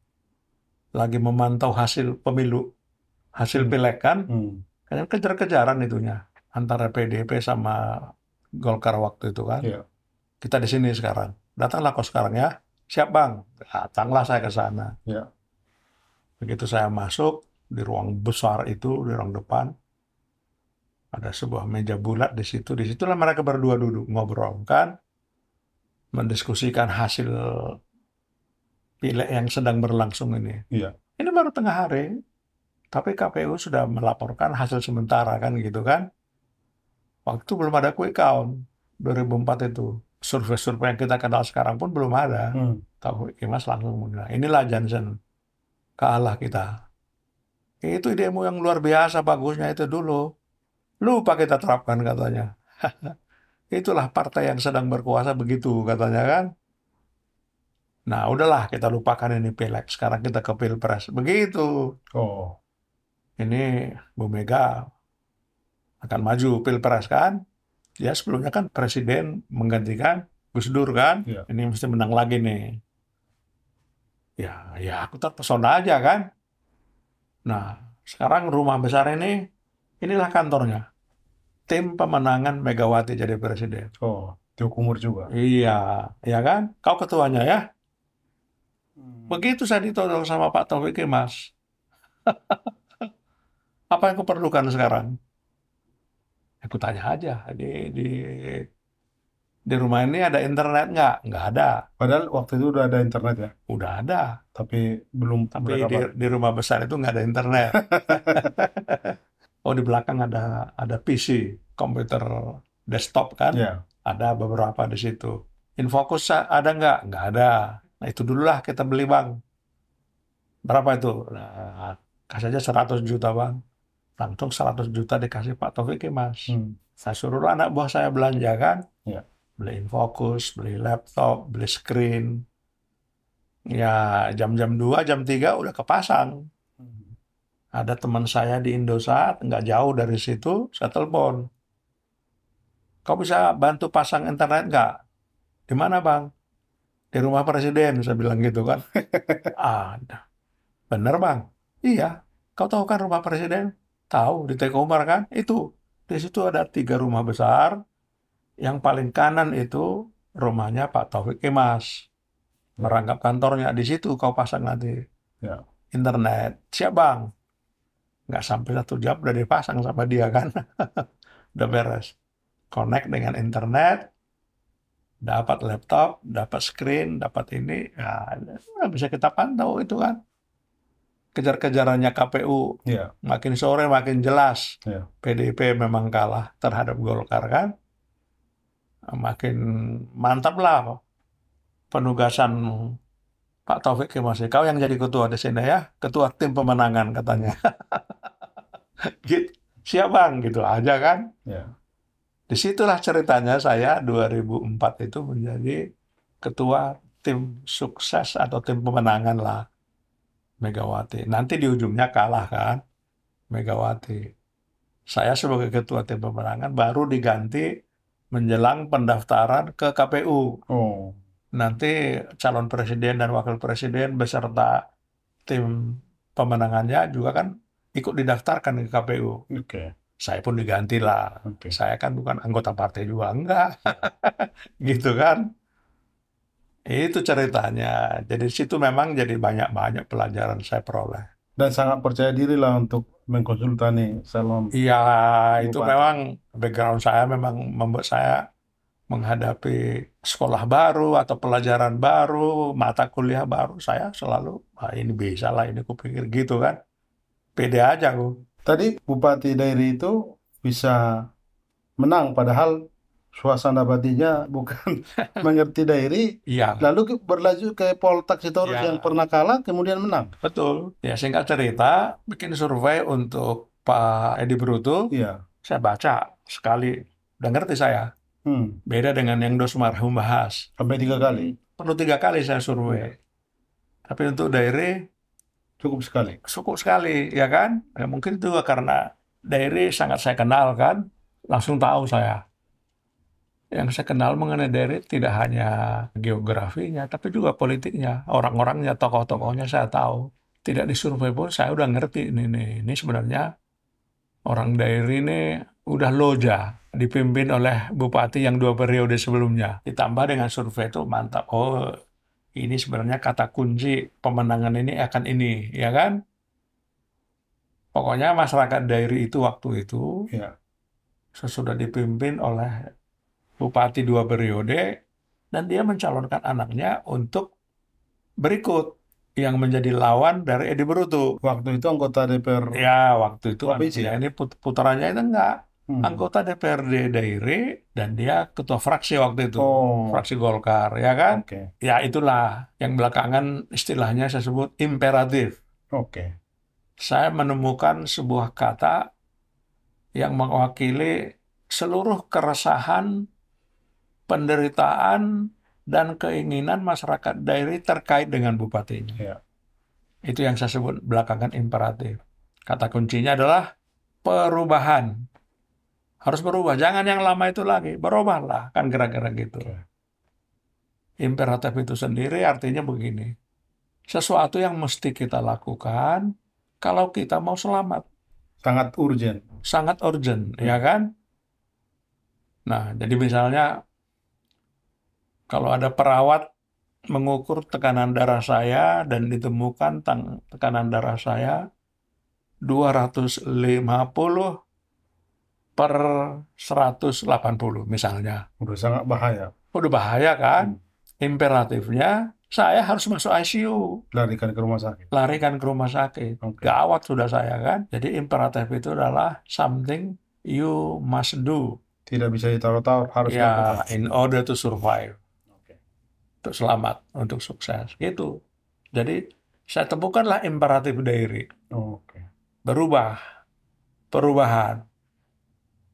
Lagi memantau hasil pemilu. Hasil pileg kan. Kan kejar-kejaran itunya. Antara PDIP sama Golkar waktu itu kan. Ya. Kita di sini sekarang. Datanglah kau sekarang ya. Siap, Bang. Datanglah saya ke sana. Ya. Begitu saya masuk di ruang besar itu, di ruang depan, ada sebuah meja bulat di situ. Disitulah mereka berdua duduk ngobrol kan, mendiskusikan hasil pileg yang sedang berlangsung ini. Iya. Ini baru tengah hari, tapi KPU sudah melaporkan hasil sementara kan gitu kan. Waktu itu belum ada quick count 2004 itu. Survei-survei yang kita kenal sekarang pun belum ada. Tahu Kimas langsung bilang, inilah Johnson, kalah kita. Itu idemu yang luar biasa bagusnya itu dulu. Lupa kita terapkan katanya. Itulah partai yang sedang berkuasa begitu katanya kan. Nah udahlah kita lupakan ini pileg. Sekarang kita ke pilpres. Begitu. Oh. Ini Bu Mega akan maju pilpres kan. Ya sebelumnya kan presiden menggantikan Gus Dur kan. Iya. Ini mesti menang lagi nih. Ya aku terpesona aja kan. Nah, sekarang rumah besar ini, inilah kantornya. Tim pemenangan Megawati jadi presiden. Oh, dihukum umur juga. Iya, ya kan? Kau ketuanya ya. Hmm. Begitu saya ditodong sama Pak Taufik Kemas. Apa yang kau perlukan sekarang? Aku tanya aja. Di rumah ini ada internet nggak? Nggak ada. Padahal waktu itu udah ada internet ya, Udah ada. tapi belum Tapi mereka pakai. di rumah besar itu nggak ada internet. Oh, di belakang ada PC, komputer desktop kan? Ya, Ada beberapa di situ. Infocus ada nggak? Nggak ada. Nah, itu dululah kita beli, Bang. Berapa itu? Nah, kasih aja 100 juta, Bang. Langsung 100 juta dikasih Pak Taufik Kemas. Saya suruh anak buah saya belanja kan. Ya. Beli Infocus, beli laptop, beli screen. Ya, jam-jam 2, jam 3 udah kepasang. Ada teman saya di Indosat, nggak jauh dari situ, saya telepon. Kau bisa bantu pasang internet nggak? Di mana, Bang? Di rumah presiden, saya bilang gitu kan. Ada. Bener, Bang? Iya. Kau tahu kan rumah presiden? Tahu, di Tekomar kan? Itu. Di situ ada 3 rumah besar. Yang paling kanan itu rumahnya Pak Taufik Kemas. Merangkap kantornya. Di situ kau pasang nanti Ya. internet. Siap, Bang? Nggak sampai 1 jam udah dipasang sama dia kan. Udah beres. Connect dengan internet, dapat laptop, dapat screen, dapat ini, ya bisa kita pantau itu kan. Kejar-kejarannya KPU, Ya. makin sore makin jelas. Ya. PDIP memang kalah terhadap Golkar kan. Makin mantap lah penugasan Pak Taufik Kemas. Kau yang jadi ketua di sini ya, ketua tim pemenangan katanya. Gitu. Siap, Bang, gitu aja kan. Ya. Disitulah ceritanya saya 2004 itu menjadi ketua tim sukses atau tim pemenangan lah Megawati. Nanti di ujungnya kalah kan Megawati. Saya sebagai ketua tim pemenangan baru diganti menjelang pendaftaran ke KPU. Oh. Nanti calon presiden dan wakil presiden beserta tim pemenangannya juga kan ikut didaftarkan ke KPU. Oke. Saya pun diganti lah. Oke. Saya kan bukan anggota partai juga, enggak. Gitu kan. Itu ceritanya. Jadi di situ memang jadi banyak-banyak pelajaran saya peroleh. Dan sangat percaya diri lah untuk mengkonsultani salon Iya, itu bupati. memang background saya memang membuat saya menghadapi sekolah baru atau pelajaran baru, mata kuliah baru. Saya selalu, ini bisa lah, ini kupikir gitu kan. Pede aja aku. Tadi Bupati Dairi itu bisa menang, padahal suasana batinnya bukan mengerti Dairi, Iya, lalu berlanjut ke Poltak Sitorus Iya. yang pernah kalah, kemudian menang. betul. Ya, singkat cerita, bikin survei untuk Pak Edi Bruto, Iya. saya baca sekali, udah ngerti saya. Beda dengan yang Dos Marhum bahas. Sampai 3 kali. Perlu 3 kali saya survei. Tapi untuk Dairi, Cukup sekali. cukup sekali, ya kan? Ya, mungkin itu karena Dairi sangat saya kenal kan, langsung tahu saya. Yang saya kenal mengenai Dairi tidak hanya geografinya, tapi juga politiknya, orang-orangnya, tokoh-tokohnya saya tahu. Tidak disurvei pun saya udah ngerti ini sebenarnya orang Dairi ini udah loja, dipimpin oleh bupati yang 2 periode sebelumnya. Ditambah dengan survei itu mantap. Oh, ini sebenarnya kata kunci pemenangan ini akan ini, ya kan? Pokoknya masyarakat Dairi itu waktu itu Ya. sesudah dipimpin oleh bupati 2 periode dan dia mencalonkan anaknya untuk berikut yang menjadi lawan dari Edi Bruto. Waktu itu anggota DPR. Ya, waktu itu Provinsi, anaknya ya? ini putarannya itu enggak. Anggota Hmm. DPRD Dairi dan dia ketua fraksi waktu itu, Oh. fraksi Golkar, ya kan? Oke. Ya itulah yang belakangan istilahnya saya sebut imperatif. Oke. Saya menemukan sebuah kata yang mewakili seluruh keresahan, penderitaan, dan keinginan masyarakat Dairi terkait dengan bupatinya. Ya. Itu yang saya sebut belakangan imperatif. Kata kuncinya adalah perubahan. Harus berubah, jangan yang lama itu lagi, berubahlah, kan kira-kira gitu. Oke. Imperatif itu sendiri artinya begini, sesuatu yang mesti kita lakukan kalau kita mau selamat. Sangat urgent. Sangat urgent, ya kan? Nah, jadi misalnya kalau ada perawat mengukur tekanan darah saya dan ditemukan tekanan darah saya 250 per 180 misalnya. Udah sangat bahaya. Udah bahaya kan? Imperatifnya saya harus masuk ICU. Larikan ke rumah sakit. Larikan ke rumah sakit. Oke. Gawat sudah saya kan. Jadi imperatif itu adalah something you must do. Tidak bisa ditaruh-taruh, harus Ya, lakukan. in order to survive. Oke. Untuk selamat, untuk sukses. Gitu. Jadi saya temukanlah imperatif diri. Oke. Berubah. Perubahan.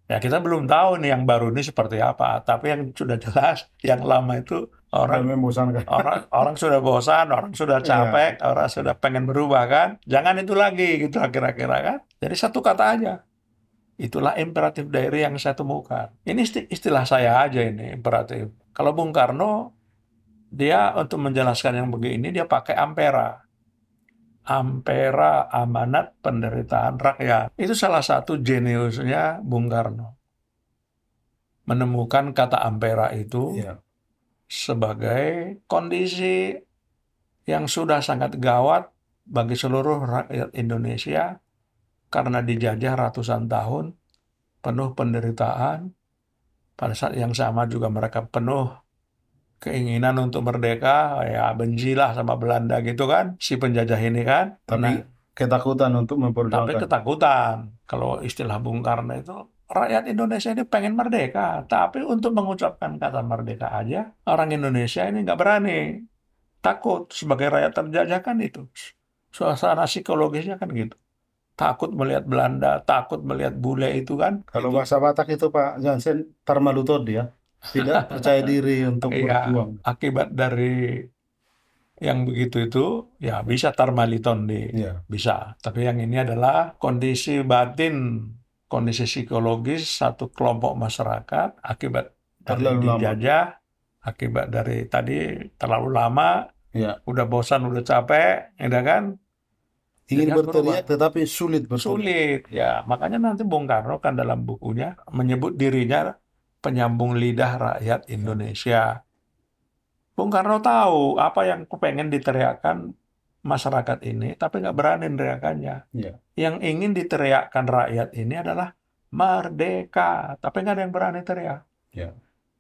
Ya kita belum tahu nih yang baru ini seperti apa. Tapi yang sudah jelas, yang lama itu Orang orang membosankan. orang sudah bosan, orang sudah capek, orang sudah pengen berubah kan. Jangan itu lagi gitu kira-kira kan. Jadi satu kata aja. Itulah imperatif diri yang saya temukan. Ini istilah saya aja ini, imperatif. Kalau Bung Karno, dia untuk menjelaskan yang begini, dia pakai ampera. Ampera, amanat penderitaan rakyat. Itu salah satu jeniusnya Bung Karno. Menemukan kata ampera itu Iya. sebagai kondisi yang sudah sangat gawat bagi seluruh rakyat Indonesia karena dijajah ratusan tahun, penuh penderitaan. Pada saat yang sama juga mereka penuh keinginan untuk merdeka, ya bencilah sama Belanda gitu kan, si penjajah ini kan. Tapi ketakutan untuk Tapi memperjuangkan. ketakutan. Kalau istilah Bung Karno itu, rakyat Indonesia ini pengen merdeka, tapi untuk mengucapkan kata merdeka aja, orang Indonesia ini nggak berani. Takut sebagai rakyat terjajah kan itu. Suasana psikologisnya kan gitu. Takut melihat Belanda, takut melihat bule itu kan. Kalau Itu. bahasa Batak itu Pak Jansen tarmalutod dia. Tidak percaya diri untuk Iya, berjuang. akibat dari yang begitu itu, ya bisa tarmaliton Iya. bisa. Tapi yang ini adalah kondisi batin, kondisi psikologis satu kelompok masyarakat akibat dari Terlalu lama. dijajah, akibat dari tadi terlalu lama, Iya. udah bosan, udah capek, ya kan? Ingin Jadi harus berteriak berubah. tetapi sulit berteriak. Sulit, ya. Makanya nanti Bung Karno kan dalam bukunya menyebut dirinya penyambung lidah rakyat Indonesia. Bung Karno tahu apa yang kepengen diteriakkan masyarakat ini, tapi nggak berani meneriakannya. Iya. Yang ingin diteriakkan rakyat ini adalah merdeka, tapi nggak ada yang berani teriak. Iya.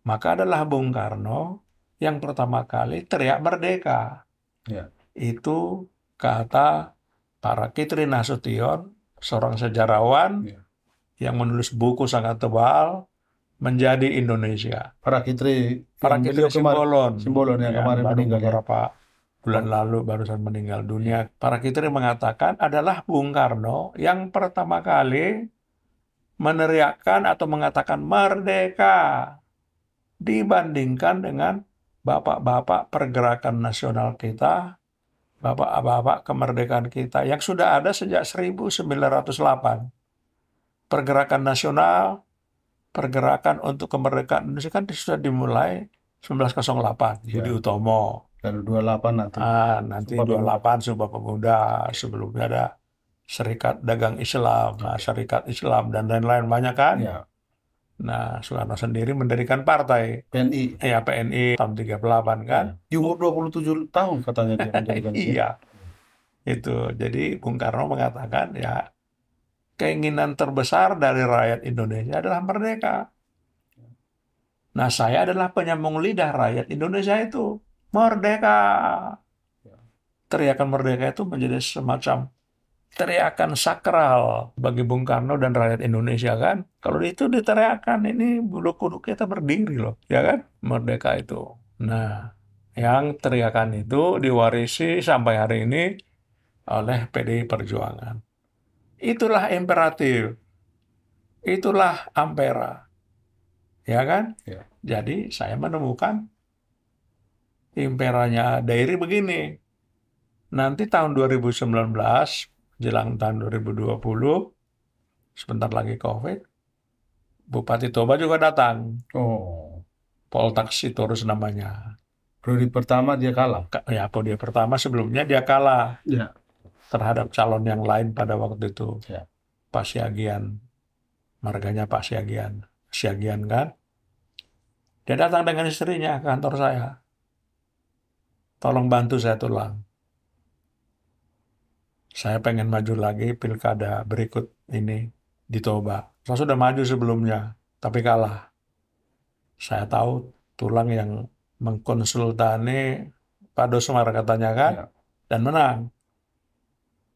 Maka adalah Bung Karno yang pertama kali teriak merdeka. Iya. Itu kata Pak Rakitri Nasution, seorang sejarawan Iya. yang menulis buku sangat tebal, Menjadi Indonesia. Para Kitri Para yang Kitri beliau kemarin Simbolon yang ya, kemarin baru meninggal ya. beberapa bulan lalu barusan meninggal dunia. Para Kitri mengatakan adalah Bung Karno yang pertama kali meneriakkan atau mengatakan merdeka dibandingkan dengan bapak-bapak pergerakan nasional kita, bapak-bapak kemerdekaan kita yang sudah ada sejak 1908. Pergerakan nasional, pergerakan untuk kemerdekaan Indonesia kan sudah dimulai 1908, Ya. Budi Utomo. Lalu 28 nanti. Nanti Sumpah 28 Sumpah Pemuda, sebelumnya ada Serikat Dagang Islam, Serikat Islam dan lain-lain banyak kan. Ya. Nah, Soekarno sendiri mendirikan partai. PNI. Ya, PNI tahun 38 kan. Di umur 27 tahun katanya dia mendirikan. Iya. Itu. Jadi Bung Karno mengatakan ya keinginan terbesar dari rakyat Indonesia adalah merdeka. Nah, saya adalah penyambung lidah rakyat Indonesia itu. Merdeka. Teriakan merdeka itu menjadi semacam teriakan sakral bagi Bung Karno dan rakyat Indonesia kan. Kalau itu diteriakan, ini bulu kuduk kita berdiri loh, ya kan? Merdeka itu. Nah, yang teriakan itu diwarisi sampai hari ini oleh PDI Perjuangan. Itulah imperatif. Itulah ampera. Ya kan? Ya. Jadi saya menemukan imperanya Dairi begini. Nanti tahun 2019, jelang tahun 2020, sebentar lagi COVID, Bupati Toba juga datang. Oh. Poltak Sitorus namanya. Periode pertama dia kalah. Ya, periode pertama sebelumnya dia kalah Ya. terhadap calon yang lain pada waktu itu. Ya. Pak Siagian, marganya Pak Siagian. Siagian kan? Dia datang dengan istrinya ke kantor saya. Tolong bantu saya tulang. Saya pengen maju lagi pilkada berikut ini di Toba. Saya sudah maju sebelumnya, tapi kalah. Saya tahu tulang yang mengkonsultani Pak Dosmar katanya kan, Ya. dan menang.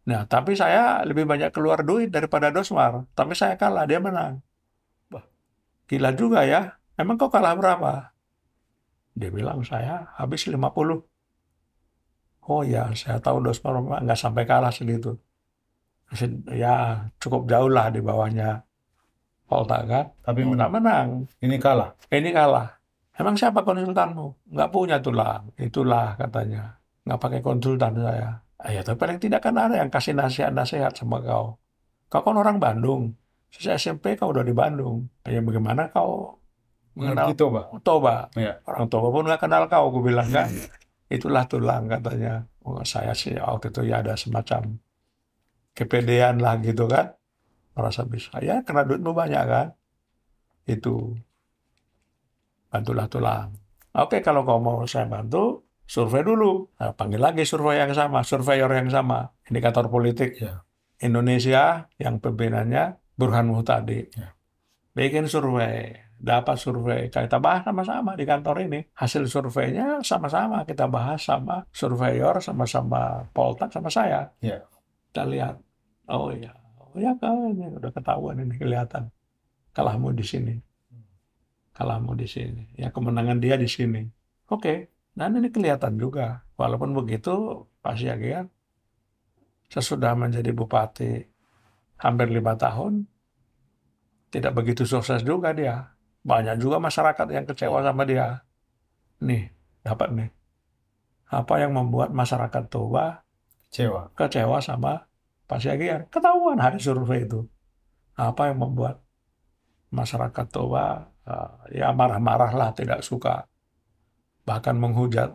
Nah, tapi saya lebih banyak keluar duit daripada Dosmar. Tapi saya kalah, dia menang. Wah, gila juga ya. Emang kau kalah berapa? Dia bilang, saya habis 50. Oh ya, saya tahu Dosmar nggak sampai kalah segitu. Ya, cukup jauh lah di bawahnya Polta kan. Tapi Nggak menang. menang. Ini kalah. Ini kalah. Emang siapa konsultanmu? Nggak punya tulang. Itulah katanya. Nggak pakai konsultan saya. Ya, tapi paling tidak kan ada yang kasih nasihat-nasihat sama kau. Kau kan orang Bandung. Sejak SMP kau udah di Bandung. Ya bagaimana kau mengenal Mengerti Toba. Toba? Ya. Orang Toba pun nggak kenal kau, aku bilang kan. Itulah tulang katanya. Oh, saya sih waktu itu ya ada semacam kepedean lah gitu kan. Merasa bisa. Ya karena duitmu banyak kan. Itu. Bantulah tulang. Oke, kalau kau mau saya bantu, survei dulu. Nah, panggil lagi survei yang sama, surveyor yang sama. Indikator politik Ya. Indonesia yang pimpinannya Burhan Muhtadi. Ya. Bikin survei. Dapat survei. Kita bahas sama-sama di kantor ini. Hasil surveinya sama-sama. Kita bahas sama surveyor, sama-sama Poltak, sama saya. Ya. Kita lihat. Oh iya. Oh ya, ini udah ketahuan ini kelihatan. Kalahmu di sini. Kalahmu di sini. Ya kemenangan dia di sini. Oke. Dan ini kelihatan juga. Walaupun begitu, Pak Siagian sesudah menjadi bupati hampir 5 tahun, tidak begitu sukses juga dia. Banyak juga masyarakat yang kecewa sama dia. Nih, dapat nih. Apa yang membuat masyarakat Toba kecewa sama Pak Siagian? Ketahuan hari survei itu. Apa yang membuat masyarakat Toba ya marah-marah lah, tidak suka. Bahkan menghujat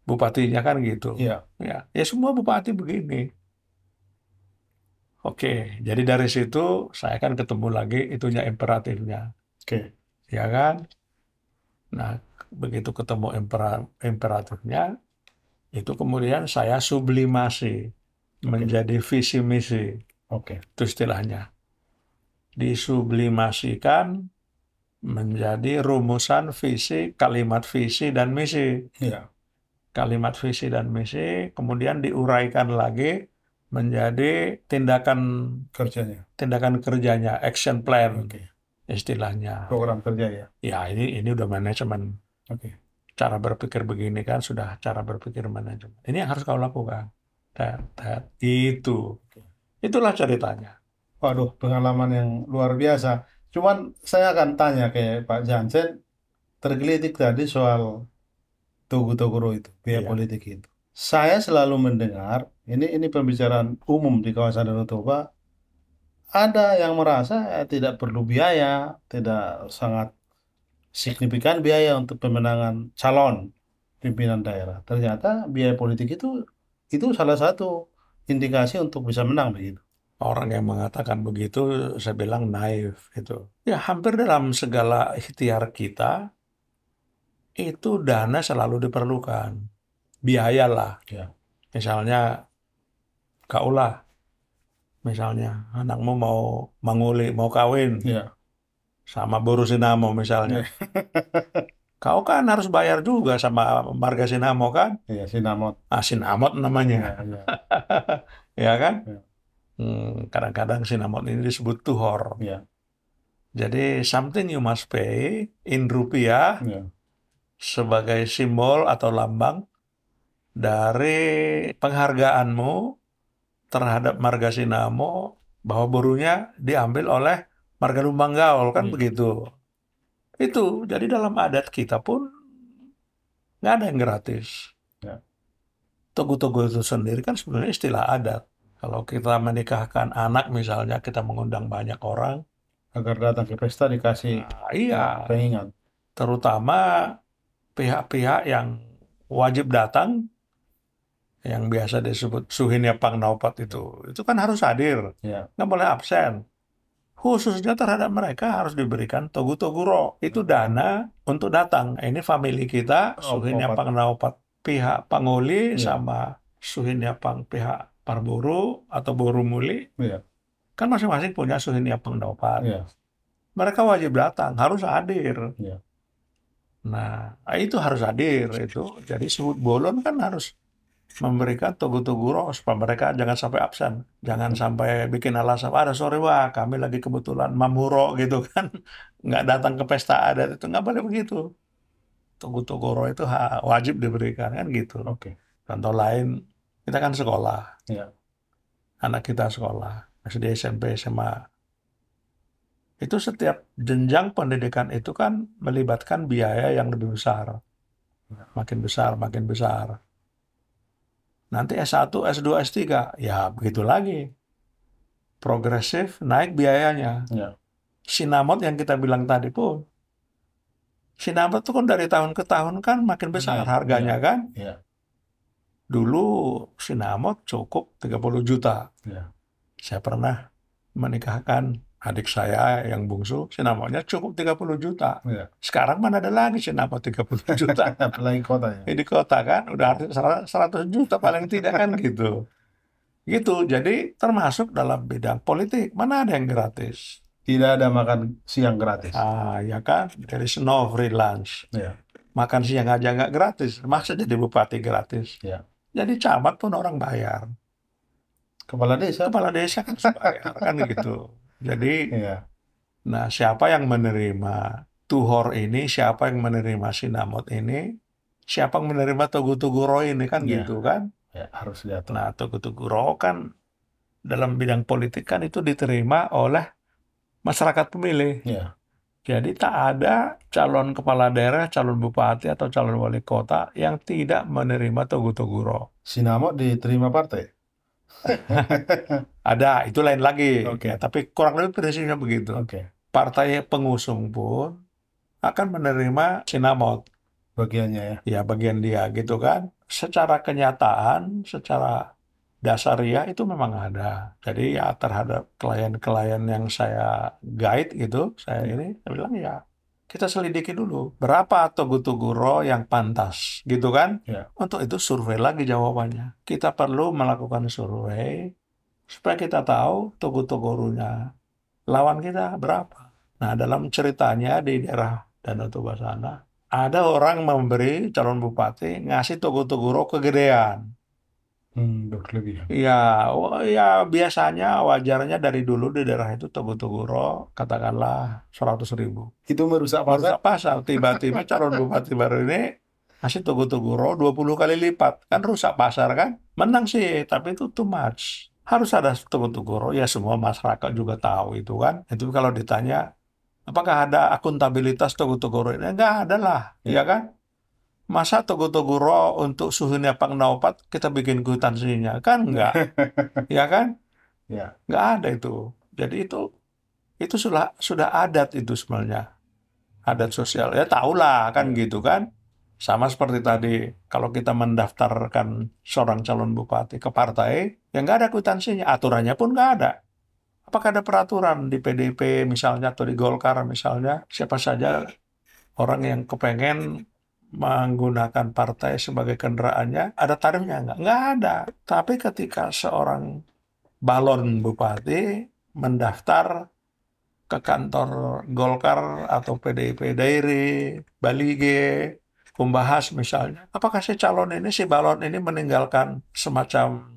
bupatinya kan gitu. Iya. Ya semua bupati begini. Oke, jadi dari situ saya kan ketemu lagi itunya imperatifnya. Oke. Ya kan? Nah, begitu ketemu imperatifnya, itu kemudian saya sublimasi menjadi visi misi. Oke. Itu istilahnya. Disublimasikan menjadi rumusan visi, kalimat visi dan misi. Iya. Kalimat visi dan misi kemudian diuraikan lagi menjadi tindakan kerjanya, action plan. Oke. Istilahnya. Program kerja ya. Ya ini udah manajemen. Oke. Cara berpikir begini kan sudah cara berpikir manajemen. Ini yang harus kau lakukan. Itu. Itulah ceritanya. Waduh, pengalaman yang luar biasa. Cuman saya akan tanya ke Pak Jansen, tergelitik tadi soal Togo Togoro itu, biaya Iya. politik itu. Saya selalu mendengar, ini pembicaraan umum di kawasan Danau Toba, ada yang merasa tidak perlu biaya, tidak sangat signifikan biaya untuk pemenangan calon pimpinan daerah. Ternyata biaya politik itu salah satu indikasi untuk bisa menang begitu. Orang yang mengatakan begitu, saya bilang naif itu. Ya hampir dalam segala ikhtiar kita, itu dana selalu diperlukan. Biaya lah. Ya. Misalnya, kaulah. Misalnya, anakmu mau manguli, mau kawin. Ya. Sama Boru Sinamo misalnya. Kau kan harus bayar juga sama marga Sinamo kan? Iya, Sinamot. Sinamot namanya. Ya, Ya kan? Ya. Kadang-kadang Sinamot ini disebut tuhor. Ya. Jadi something you must pay in rupiah Ya. sebagai simbol atau lambang dari penghargaanmu terhadap marga Sinamo bahwa borunya diambil oleh marga Lumbang Gaul kan begitu. Itu jadi dalam adat kita pun nggak ada yang gratis. Ya. Togo-togo itu sendiri kan sebenarnya istilah adat. Kalau kita menikahkan anak misalnya, kita mengundang banyak orang. Agar datang ke pesta dikasih Iya. pengingat. Terutama pihak-pihak yang wajib datang, yang biasa disebut Suhinya Pangnaupat itu kan harus hadir, Ya. nggak boleh absen. Khususnya terhadap mereka harus diberikan togu toguro. Itu dana untuk datang. Ini famili kita, Suhinya Opat. Pangnaupat pihak Pangoli Iya. sama Suhinya Pang pihak Parburu atau Borumuli. Iya. Kan masing-masing punya Suhinya Pangnaupat. Iya. Mereka wajib datang, harus hadir. Iya. Nah, itu harus hadir itu. Jadi Suhut Bolon kan harus memberikan togu toguro supaya mereka jangan sampai absen, jangan sampai bikin alasan, sorry wah kami lagi kebetulan mamuro gitu kan, nggak datang ke pesta adat, itu nggak boleh begitu. Togu toguro itu wajib diberikan kan gitu. Oke. Contoh lain, kita kan sekolah, Iya. anak kita sekolah, SD, SMP, SMA. Itu setiap jenjang pendidikan itu kan melibatkan biaya yang lebih besar. Makin besar, makin besar. Nanti S1, S2, S3, ya begitu lagi. Progresif, naik biayanya. Iya. Sinamot yang kita bilang tadi pun. Sinamot itu kan dari tahun ke tahun kan makin besar Naik, harganya iya. kan. Iya. Dulu sinamot cukup 30 juta. Iya. Saya pernah menikahkan adik saya yang bungsu, sinamotnya cukup 30 juta. Iya. Sekarang mana ada lagi sinamot 30 juta. Apalagi kotanya. Di kota kan udah 100 juta paling tidak kan gitu. Gitu, jadi termasuk dalam bidang politik, mana ada yang gratis? Tidak ada makan siang gratis. Ya kan, there is no free lunch. Iya. Makan siang aja nggak gratis, masa jadi bupati gratis? Iya. Jadi camat pun orang bayar. Kepala desa. Kepala desa kan harus bayar, kan gitu. Jadi, Iya. nah siapa yang menerima tuhor ini, siapa yang menerima sinamot ini, siapa yang menerima togu toguro ini, kan Iya. gitu kan? Ya, harus diatur. Nah, togu toguro kan dalam bidang politik kan itu diterima oleh masyarakat pemilih. Iya. Jadi tak ada calon kepala daerah, calon bupati atau calon wali kota yang tidak menerima togu toguro. Sinamot diterima partai. Ada, itu lain lagi. Oke. Ya, tapi kurang lebih prinsipnya begitu. Oke. Partai pengusung pun akan menerima sinamot. Bagiannya ya. Ya, bagian dia gitu kan. Secara kenyataan, secara dasariah itu memang ada. Jadi ya terhadap klien-klien yang saya guide gitu, saya bilang ya kita selidiki dulu berapa togu toguro yang pantas gitu kan. Ya. Untuk itu survei lagi jawabannya. Kita perlu melakukan survei supaya kita tahu togu togoronya lawan kita berapa. Nah, dalam ceritanya di daerah Danau Toba sana ada orang memberi calon bupati ngasih togu toguro kegedean. Berlebihan. Ya biasanya wajarnya dari dulu di daerah itu togu toguro katakanlah 100.000. Itu merusak pasar. Merusak pasar. Tiba-tiba calon bupati baru ini ngasih togu toguro 20 kali lipat. Kan rusak pasar kan? Menang sih, tapi itu too much. Harus ada togu toguro. Ya semua masyarakat juga tahu itu kan. Itu kalau ditanya, apakah ada akuntabilitas togu toguro ini? Enggak ada lah, ya kan? Masa togu toguro untuk Suhinya Pangnaupat kita bikin kwitansinya? Kan enggak, ya kan? Ya. Enggak ada itu. Jadi itu sudah adat itu sebenarnya. Adat sosial. Ya tahulah kan gitu kan. Sama seperti tadi, kalau kita mendaftarkan seorang calon bupati ke partai, ya nggak ada kwitansinya. Aturannya pun nggak ada. Apakah ada peraturan di PDIP misalnya atau di Golkar misalnya, siapa saja orang yang kepengen menggunakan partai sebagai kendaraannya, ada tarifnya nggak? Nggak ada. Tapi ketika seorang balon bupati mendaftar ke kantor Golkar atau PDIP Dairi, Balige, Kumbahas misalnya, apakah si calon ini, si balon ini meninggalkan semacam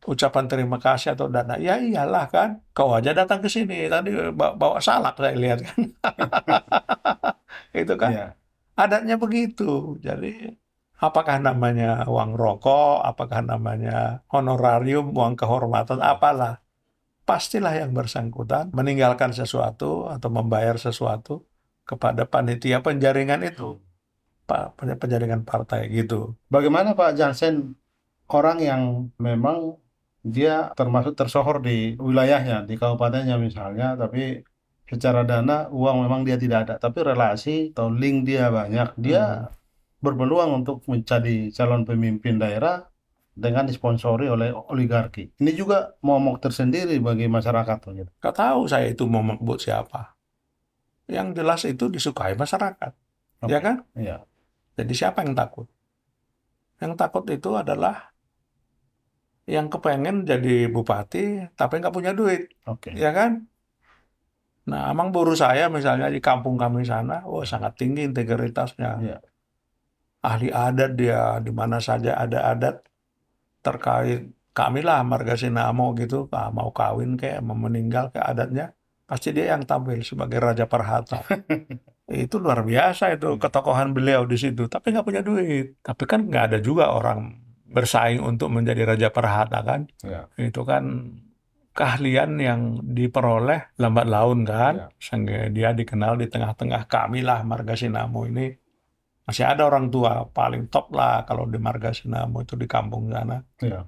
ucapan terima kasih atau dana? Ya iyalah kan, kau aja datang ke sini, tadi bawa salak saya lihat kan. Itu kan. Ya. Adatnya begitu. Jadi, apakah namanya uang rokok, apakah namanya honorarium, uang kehormatan, apalah. Pastilah yang bersangkutan meninggalkan sesuatu atau membayar sesuatu kepada panitia penjaringan itu. Penjaringan partai gitu. Bagaimana Pak Jansen, orang yang memang dia termasuk tersohor di wilayahnya, di kabupatennya misalnya, tapi secara dana uang memang dia tidak ada, tapi relasi atau link dia banyak, dia berpeluang untuk menjadi calon pemimpin daerah dengan disponsori oleh oligarki. Ini juga momok tersendiri bagi masyarakat. Gitu. Nggak tahu saya itu mau buat siapa. Yang jelas itu disukai masyarakat. Ya Oke. kan? Iya. Jadi siapa yang takut? Yang takut itu adalah yang kepengen jadi bupati tapi nggak punya duit. Oke. Ya kan? Nah, amang buru saya misalnya di kampung kami sana, oh sangat tinggi integritasnya. Iya. Ahli adat dia, di mana saja ada adat terkait kami lah marga Sinamo gitu, mau kawin kayak mau meninggal kayak adatnya, pasti dia yang tampil sebagai Raja Perhata. Itu luar biasa itu ketokohan beliau di situ, tapi nggak punya duit. Tapi kan nggak ada juga orang bersaing untuk menjadi Raja Perhata kan. Iya. Itu kan keahlian yang diperoleh lambat laun kan, Iya. sehingga dia dikenal di tengah-tengah kami lah marga Sinamo ini. Masih ada orang tua paling top lah kalau di marga Sinamo itu di kampung sana. Iya.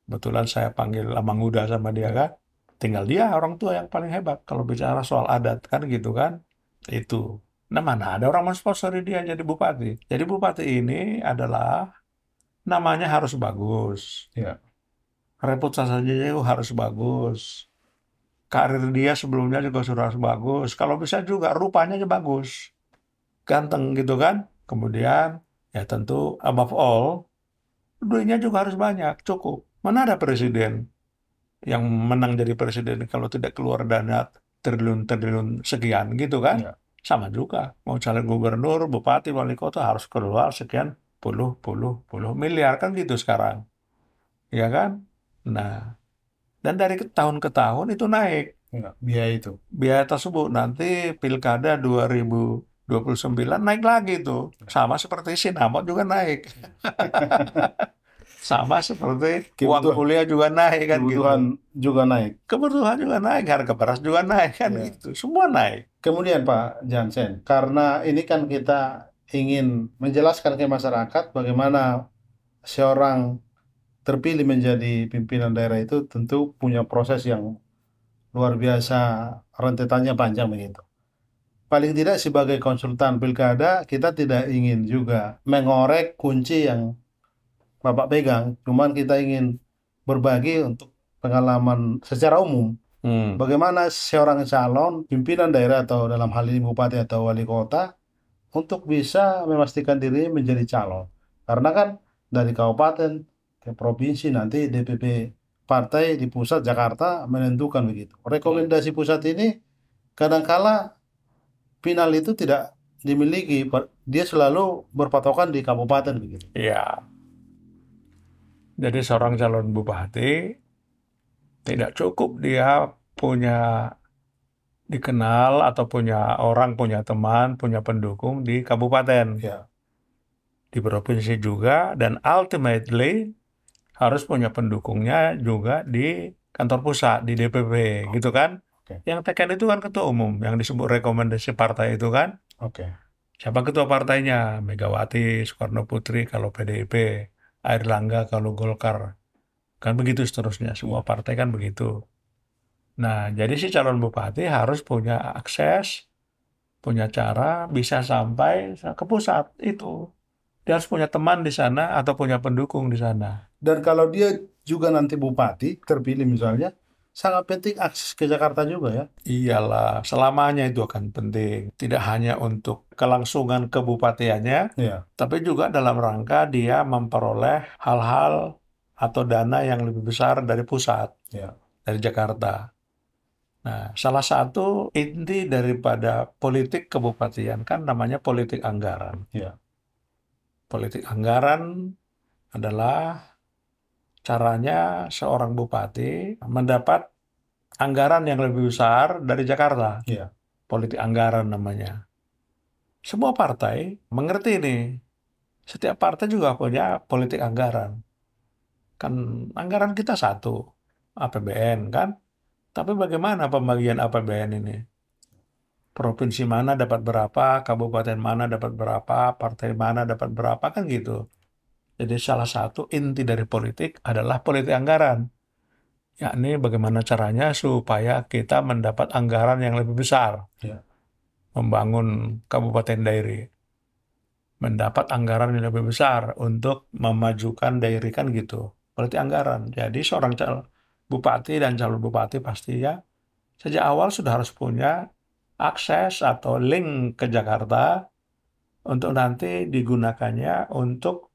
Kebetulan saya panggil Amang Uda sama dia kan. Tinggal dia orang tua yang paling hebat kalau bicara soal adat kan gitu kan. Itu. Nah mana ada orang mensponsori dia jadi bupati. Jadi bupati ini adalah namanya harus bagus. Iya. Reputasinya juga harus bagus. Karir dia sebelumnya juga sudah harus bagus. Kalau bisa juga rupanya juga bagus. Ganteng gitu kan. Kemudian ya tentu above all duitnya juga harus banyak, cukup. Mana ada presiden yang menang jadi presiden kalau tidak keluar dana triliun-triliun sekian gitu kan? Iya. Sama juga. Mau calon gubernur, bupati, wali kota harus keluar sekian puluh miliar kan gitu sekarang. Ya kan? Nah, dan dari tahun ke tahun itu naik. Iya. Biaya itu. Biaya tersebut nanti pilkada 2029 naik lagi tuh. Sama seperti Sinamot juga naik. Sama seperti uang Kebutuhan, kuliah juga naik kan gitu. kebutuhan juga naik. Kebutuhan juga naik, harga beras juga naik kan Iya. gitu. Semua naik. Kemudian Pak Jansen, karena ini kan kita ingin menjelaskan ke masyarakat bagaimana seorang terpilih menjadi pimpinan daerah itu tentu punya proses yang luar biasa, rentetannya panjang begitu. Paling tidak sebagai konsultan pilkada, kita tidak ingin juga mengorek kunci yang Bapak pegang, cuman kita ingin berbagi untuk pengalaman secara umum. Hmm. Bagaimana seorang calon pimpinan daerah atau dalam hal ini bupati atau wali kota untuk bisa memastikan diri menjadi calon. Karena kan dari kabupaten ke provinsi nanti DPP partai di pusat Jakarta menentukan begitu. Rekomendasi pusat ini kadangkala final itu tidak dimiliki, dia selalu berpatokan di kabupaten begitu. Iya. Jadi seorang calon bupati tidak cukup dia punya dikenal atau punya orang, punya teman, punya pendukung di kabupaten, Ya. di provinsi juga, dan ultimately harus punya pendukungnya juga di kantor pusat, di DPP, gitu kan? Oke. Yang tekan itu kan ketua umum, yang disebut rekomendasi partai itu kan? Oke. Siapa ketua partainya? Megawati, Soekarno Putri kalau PDIP, Airlangga kalau Golkar. Kan begitu seterusnya, semua partai kan begitu. Nah, jadi si calon bupati harus punya akses, punya cara bisa sampai ke pusat itu. Dia harus punya teman di sana atau punya pendukung di sana. Dan kalau dia juga nanti bupati terpilih misalnya, sangat penting akses ke Jakarta juga ya. Iyalah, selamanya itu akan penting. Tidak hanya untuk kelangsungan kebupatiannya, Iya. tapi juga dalam rangka dia memperoleh hal-hal atau dana yang lebih besar dari pusat, Iya. dari Jakarta. Nah, salah satu inti daripada politik kebupatian kan namanya politik anggaran. Iya. Politik anggaran adalah caranya seorang bupati mendapat anggaran yang lebih besar dari Jakarta. Iya. Politik anggaran namanya. Semua partai mengerti ini. Setiap partai juga punya politik anggaran. Kan anggaran kita satu, APBN kan? Tapi bagaimana pembagian APBN ini? Provinsi mana dapat berapa, kabupaten mana dapat berapa, partai mana dapat berapa, kan gitu. Jadi salah satu inti dari politik adalah politik anggaran. Yakni bagaimana caranya supaya kita mendapat anggaran yang lebih besar. Iya. Membangun kabupaten daerah. mendapat anggaran yang lebih besar untuk memajukan daerah kan gitu. Berarti anggaran. Jadi seorang bupati dan calon bupati pasti ya sejak awal sudah harus punya akses atau link ke Jakarta untuk nanti digunakannya untuk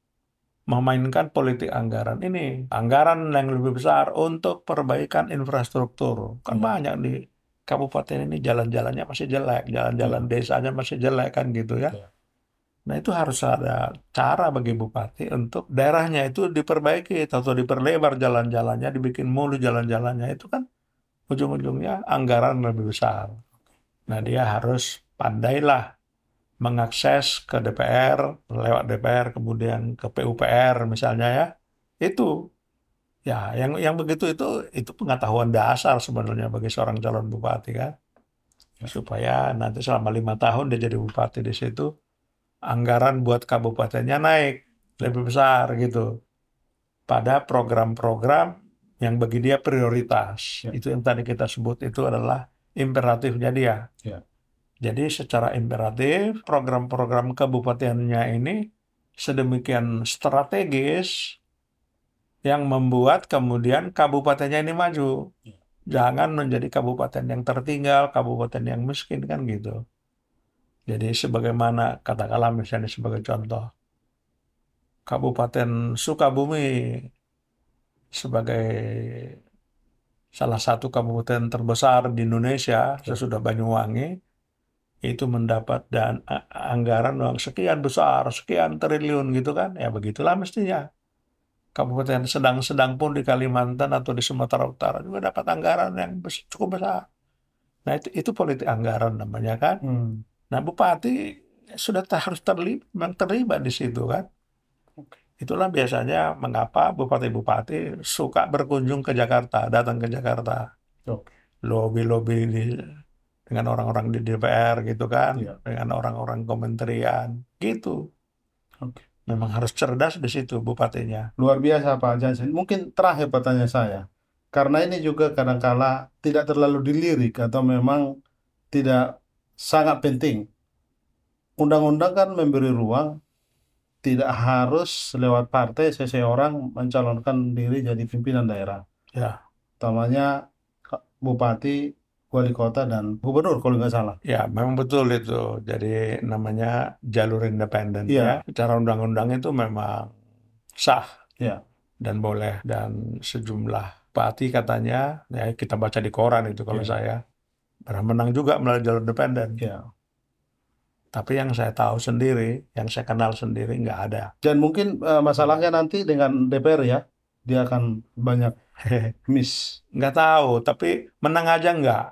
memainkan politik anggaran ini. Anggaran yang lebih besar untuk perbaikan infrastruktur. Kan banyak di kabupaten ini jalan-jalannya masih jelek, jalan-jalan desanya masih jelek kan gitu ya. Iya. Nah itu harus ada cara bagi bupati untuk daerahnya itu diperbaiki atau diperlebar jalan-jalannya, dibikin mulus jalan-jalannya itu kan ujung-ujungnya anggaran lebih besar. Nah dia harus pandailah mengakses ke DPR, lewat DPR, kemudian ke PUPR misalnya ya. Itu ya yang begitu itu pengetahuan dasar sebenarnya bagi seorang calon bupati kan. Supaya nanti selama 5 tahun dia jadi bupati di situ, anggaran buat kabupatennya naik lebih besar gitu. Pada program-program yang bagi dia prioritas. Ya. Itu yang tadi kita sebut itu adalah imperatifnya dia. Ya. Jadi secara imperatif program-program kabupatennya ini sedemikian strategis yang membuat kemudian kabupatennya ini maju. Ya. Jangan menjadi kabupaten yang tertinggal, kabupaten yang miskin kan gitu. Jadi sebagaimana katakanlah misalnya sebagai contoh Kabupaten Sukabumi sebagai salah satu kabupaten terbesar di Indonesia sesudah Banyuwangi itu mendapat anggaran uang sekian besar, sekian triliun gitu kan. Ya begitulah mestinya. Kabupaten sedang-sedang pun di Kalimantan atau di Sumatera Utara juga dapat anggaran yang cukup besar. Nah itu politik anggaran namanya kan. Nah bupati sudah harus terlibat di situ kan. Itulah biasanya mengapa bupati-bupati suka berkunjung ke Jakarta, datang ke Jakarta. Lobby-lobby dengan orang-orang di DPR gitu kan, dengan orang-orang kementerian gitu. Memang harus cerdas di situ bupatinya. Luar biasa Pak Jansen. Mungkin terakhir pertanyaan saya, karena ini juga kadangkala tidak terlalu dilirik atau memang tidak sangat penting. Undang-undang kan memberi ruang, tidak harus lewat partai seseorang mencalonkan diri jadi pimpinan daerah. Ya. Utamanya bupati, wali kota, dan gubernur kalau nggak salah. Ya, memang betul itu. Jadi namanya jalur independen Iya. ya. Secara undang-undang itu memang sah Ya. dan boleh. Dan sejumlah bupati katanya, ya kita baca di koran itu kalau saya, pernah menang juga melalui jalur independen. Ya. Tapi yang saya tahu sendiri, yang saya kenal sendiri nggak ada. Dan mungkin masalahnya nanti dengan DPR ya, dia akan banyak miss. Nggak tahu, tapi menang aja nggak.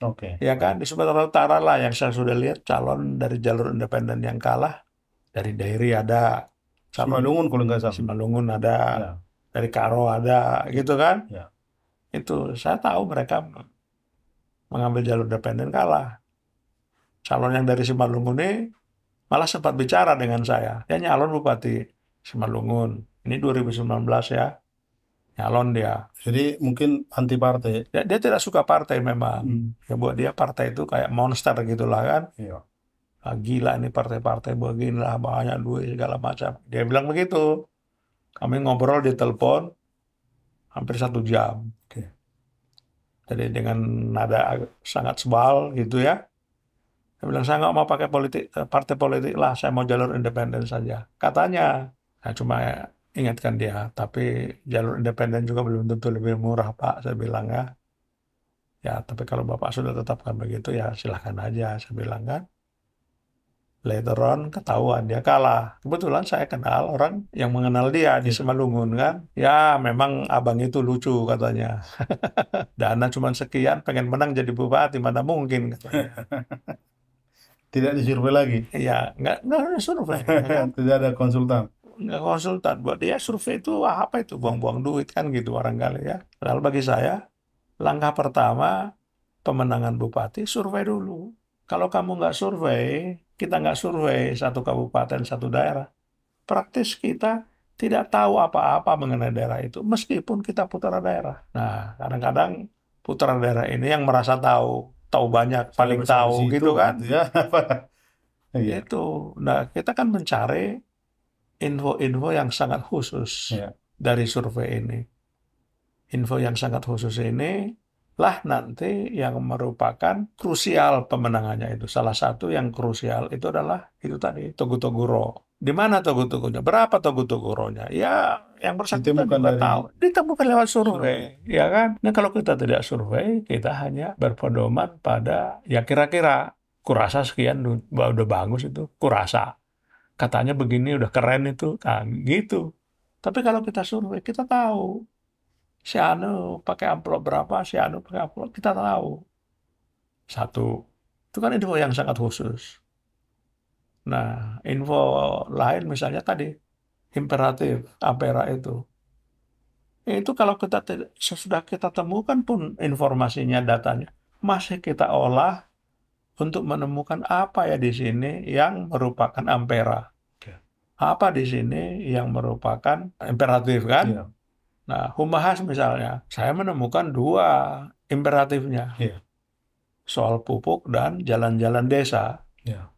Oke. Ya kan, di Sumatera Utara lah yang saya sudah lihat calon dari jalur independen yang kalah. Dari Dairi ada. Simalungun kalau nggak salah. Simalungun ada. Ya. Dari Karo ada, gitu kan. Ya. Itu, saya tahu mereka mengambil jalur independen kalah. Calon yang dari Simalungun ini malah sempat bicara dengan saya. Dia nyalon Bupati Simalungun. Ini 2019 ya. Nyalon dia. Jadi mungkin anti partai. Dia tidak suka partai memang. Ya buat dia partai itu kayak monster gitulah kan. Iya. Ah, gila ini partai-partai beginilah banyak duit segala macam. Dia bilang begitu. Kami ngobrol di telepon hampir 1 jam. Oke. Jadi dengan nada sangat sebal gitu ya. Dia bilang saya nggak mau pakai partai politik lah. Saya mau jalur independen saja. Katanya. Saya cuma ingatkan dia, tapi jalur independen juga belum tentu lebih murah Pak, saya bilang ya. Ya, tapi kalau Bapak sudah tetapkan begitu ya silahkan aja, saya bilang kan. Later on ketahuan dia kalah. Kebetulan saya kenal orang yang mengenal dia di Simalungun kan. Ya, memang abang itu lucu katanya. Dana cuma sekian, pengen menang jadi bupati, mana mungkin katanya. Tidak disurvei lagi. Iya, nggak ada survei. Kan? Tidak ada konsultan. Nggak konsultan buat dia survei itu apa itu buang-buang duit kan gitu barangkali ya. Padahal bagi saya langkah pertama pemenangan bupati survei dulu. Kalau kamu nggak survei, kita nggak survei satu kabupaten satu daerah, praktis kita tidak tahu apa-apa mengenai daerah itu meskipun kita putra daerah. Nah kadang-kadang putra daerah ini yang merasa tahu banyak paling tahu gitu kan. Ya. Iya. Itu. Nah, kita kan mencari info-info yang sangat khusus Iya. dari survei ini. Info yang sangat khusus ini lah nanti yang merupakan krusial pemenangannya itu. Salah satu yang krusial itu adalah itu tadi, Togu Toguro. Di mana Togu Togunya? Berapa Togu Toguronya? Ya, yang bersangkutan Ditemukan juga dari tahu. Ditemukan lewat survei. survei, ya kan? Nah, kalau kita tidak survei, kita hanya berpedoman pada ya kira-kira kurasa sekian udah bagus itu, kurasa. Katanya begini udah keren itu, nah, gitu. Tapi kalau kita survei, kita tahu si Anu pakai amplop berapa, si Anu pakai amplop, kita tahu. Satu, itu kan info yang sangat khusus. Nah, info lain misalnya tadi, imperatif, ampera itu. Itu kalau kita sesudah kita temukan pun informasinya, datanya, masih kita olah untuk menemukan apa ya di sini yang merupakan ampera. Apa di sini yang merupakan imperatif kan? Iya. Nah, Humbahas misalnya, saya menemukan dua imperatifnya. Iya. Soal pupuk dan jalan-jalan desa. Iya.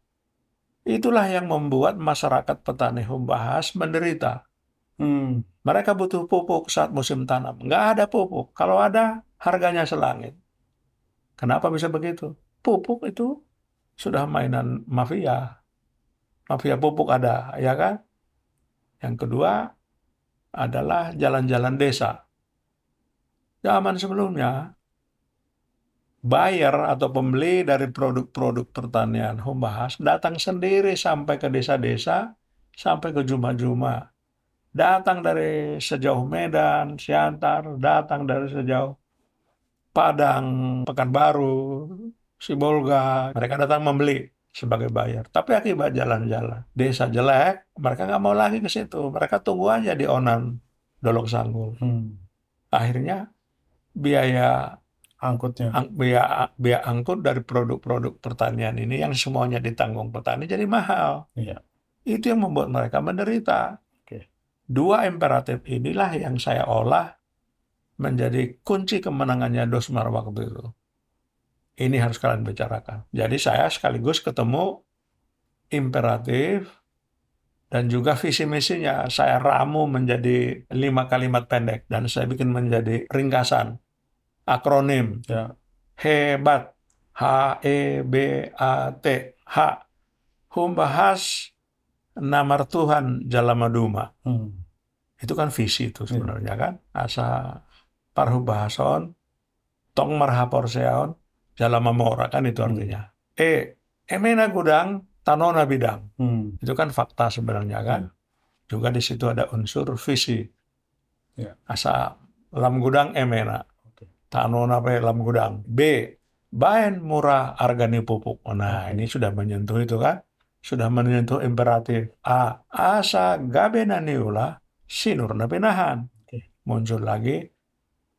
Itulah yang membuat masyarakat petani Humbahas menderita. Mereka butuh pupuk saat musim tanam. Nggak ada pupuk. Kalau ada, harganya selangit. Kenapa bisa begitu? Pupuk itu sudah mainan mafia. Mafia pupuk ada, ya kan? Yang kedua adalah jalan-jalan desa. Zaman sebelumnya, buyer atau pembeli dari produk-produk pertanian Humbahas datang sendiri sampai ke desa-desa, sampai ke juma-juma. Datang dari sejauh Medan, Siantar, datang dari sejauh Padang, Pekanbaru, Sibolga. Mereka datang membeli sebagai buyer. Tapi akibat jalan-jalan desa jelek, mereka nggak mau lagi ke situ. Mereka tunggu aja di Onan, Dolok Sanggul. Akhirnya biaya Angkutnya. biaya angkut dari produk-produk pertanian ini yang semuanya ditanggung petani jadi mahal. Iya. Itu yang membuat mereka menderita. Oke. Dua imperatif inilah yang saya olah menjadi kunci kemenangannya Dosmar waktu itu. Ini harus kalian bicarakan. Jadi saya sekaligus ketemu imperatif dan juga visi misinya. Saya ramu menjadi 5 kalimat pendek dan saya bikin menjadi ringkasan. Akronim. Ya. Hebat. HEBAT. H. Humbahas Namar Tuhan Jalamaduma. Itu kan visi itu sebenarnya kan. Asa Parhubahason Tong Marhaporseon Jalamamora kan itu artinya. Emena Gudang Tanona Bidang. Itu kan fakta sebenarnya kan. Juga di situ ada unsur visi. Asa lam gudang emena. Tanona pe lam gudang. B. Baen murah argani pupuk. Nah, ini sudah menyentuh itu kan. Sudah menyentuh imperatif. A. Asa gabena niula sinur napinahan. Muncul lagi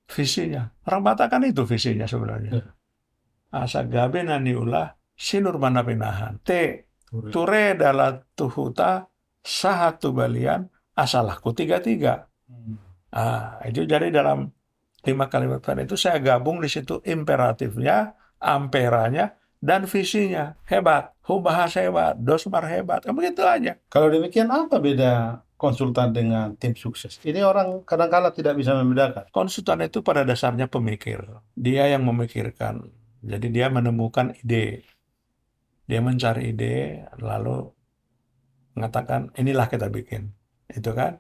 visinya. Orang Batak kan itu visinya sebenarnya. Asa gabena niula sinur manapinahan. T. Ture dala tuhuta sahatu balian asalahku 33. Itu jadi dalam 5 kalimat itu saya gabung di situ imperatifnya, amperanya, dan visinya. Hebat, Humbahas hebat, Dosmar hebat, kan begitu aja. Kalau demikian apa beda konsultan dengan tim sukses? Ini orang kadang-kala tidak bisa membedakan. Konsultan itu pada dasarnya pemikir. Dia yang memikirkan. Jadi dia menemukan ide. Dia mencari ide, lalu mengatakan, inilah kita bikin. Itu kan.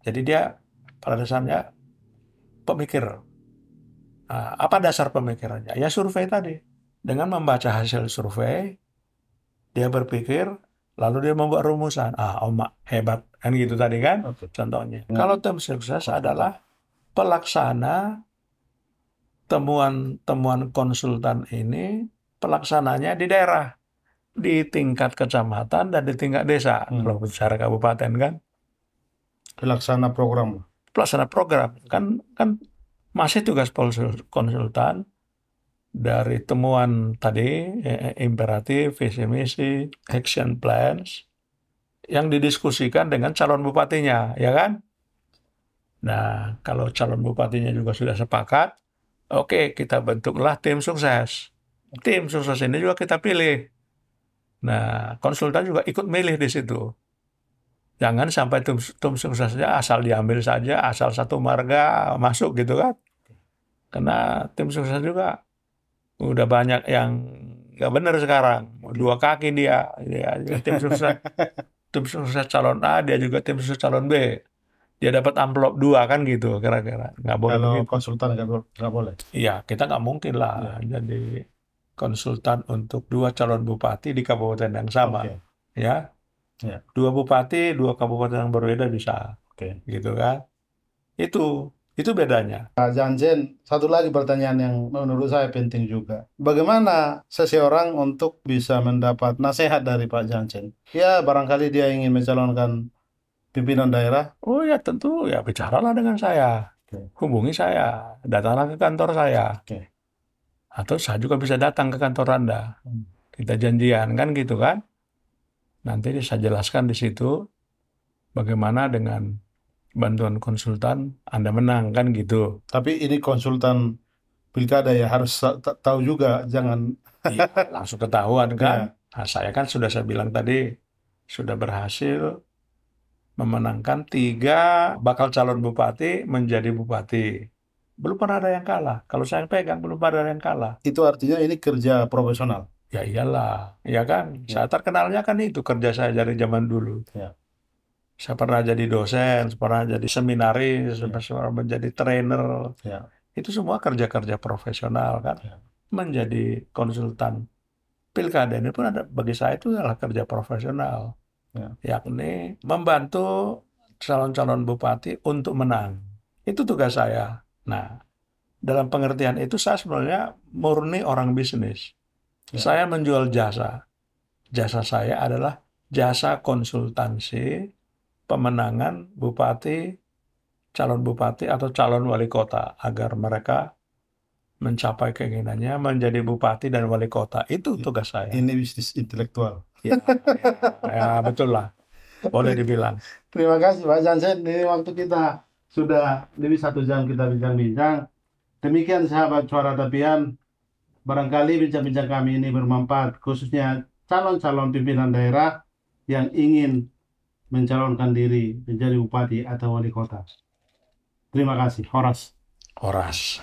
Jadi dia pada dasarnya pemikir. Apa dasar pemikirannya? Ya survei tadi. Dengan membaca hasil survei, dia berpikir, lalu dia membuat rumusan. Omak, hebat. Kan gitu tadi kan? Contohnya. Kalau tim sukses adalah pelaksana temuan konsultan ini, pelaksananya di daerah. Di tingkat kecamatan dan di tingkat desa. Kalau bicara kabupaten kan. Pelaksana program. Pelaksana program. Kan masih tugas konsultan dari temuan tadi, imperatif, visi misi, action plans, yang didiskusikan dengan calon bupatinya, ya kan? Nah, kalau calon bupatinya juga sudah sepakat, oke, kita bentuklah tim sukses. Tim sukses ini juga kita pilih. Nah, konsultan juga ikut milih di situ. Jangan sampai tim suksesnya asal diambil saja, asal satu marga masuk gitu kan. Karena tim sukses juga udah banyak yang nggak benar sekarang. Dua kaki dia juga tim sukses calon A, dia juga tim sukses calon B. Dia dapat amplop dua kan gitu, kira-kira. Nggak boleh Kalau begitu. konsultan nggak boleh. Iya, kita nggak mungkin lah jadi konsultan untuk dua calon bupati di kabupaten yang sama. Oke. Ya, Ya. dua bupati, dua kabupaten yang berbeda bisa, Oke. gitu kan? Itu bedanya. Pak Jansen, satu lagi pertanyaan yang menurut saya penting juga. Bagaimana seseorang untuk bisa mendapat nasihat dari Pak Jansen? Ya, barangkali dia ingin mencalonkan pimpinan daerah. Oh ya tentu ya bicaralah dengan saya, Oke. hubungi saya, datanglah ke kantor saya, Oke. atau saya juga bisa datang ke kantor Anda. Kita janjian kan gitu kan? Nanti saya jelaskan di situ bagaimana dengan bantuan konsultan Anda menang kan gitu. Tapi ini konsultan pilkada ya, harus tahu juga, jangan. Iya, langsung ketahuan kan. Ya. Nah, saya kan saya bilang tadi sudah berhasil memenangkan 3 bakal calon bupati menjadi bupati. Belum pernah ada yang kalah. Kalau saya pegang belum pernah ada yang kalah. Itu artinya ini kerja profesional. Ya iyalah, ya kan. Ya. Saya terkenalnya kan itu kerja saya dari zaman dulu. Ya. Saya pernah jadi dosen, pernah jadi seminaris, pernah menjadi trainer. Ya. Itu semua kerja-kerja profesional kan. Ya. Menjadi konsultan pilkada ini pun bagi saya itu adalah kerja profesional. Ya. Yakni membantu calon-calon bupati untuk menang. Itu tugas saya. Nah, dalam pengertian itu saya sebenarnya murni orang bisnis. Ya. Saya menjual jasa. Jasa saya adalah jasa konsultansi pemenangan bupati, calon bupati atau calon wali kota agar mereka mencapai keinginannya menjadi bupati dan wali kota. Itu tugas saya. Ini bisnis intelektual. Ya, betul lah. Boleh dibilang. Terima kasih Pak Jansen. Ini waktu kita sudah lebih 1 jam kita bincang-bincang. Demikian sahabat Suara Tapian. Barangkali bincang-bincang kami ini bermanfaat, khususnya calon-calon pimpinan daerah yang ingin mencalonkan diri menjadi bupati atau wali kota. Terima kasih. Horas. Horas.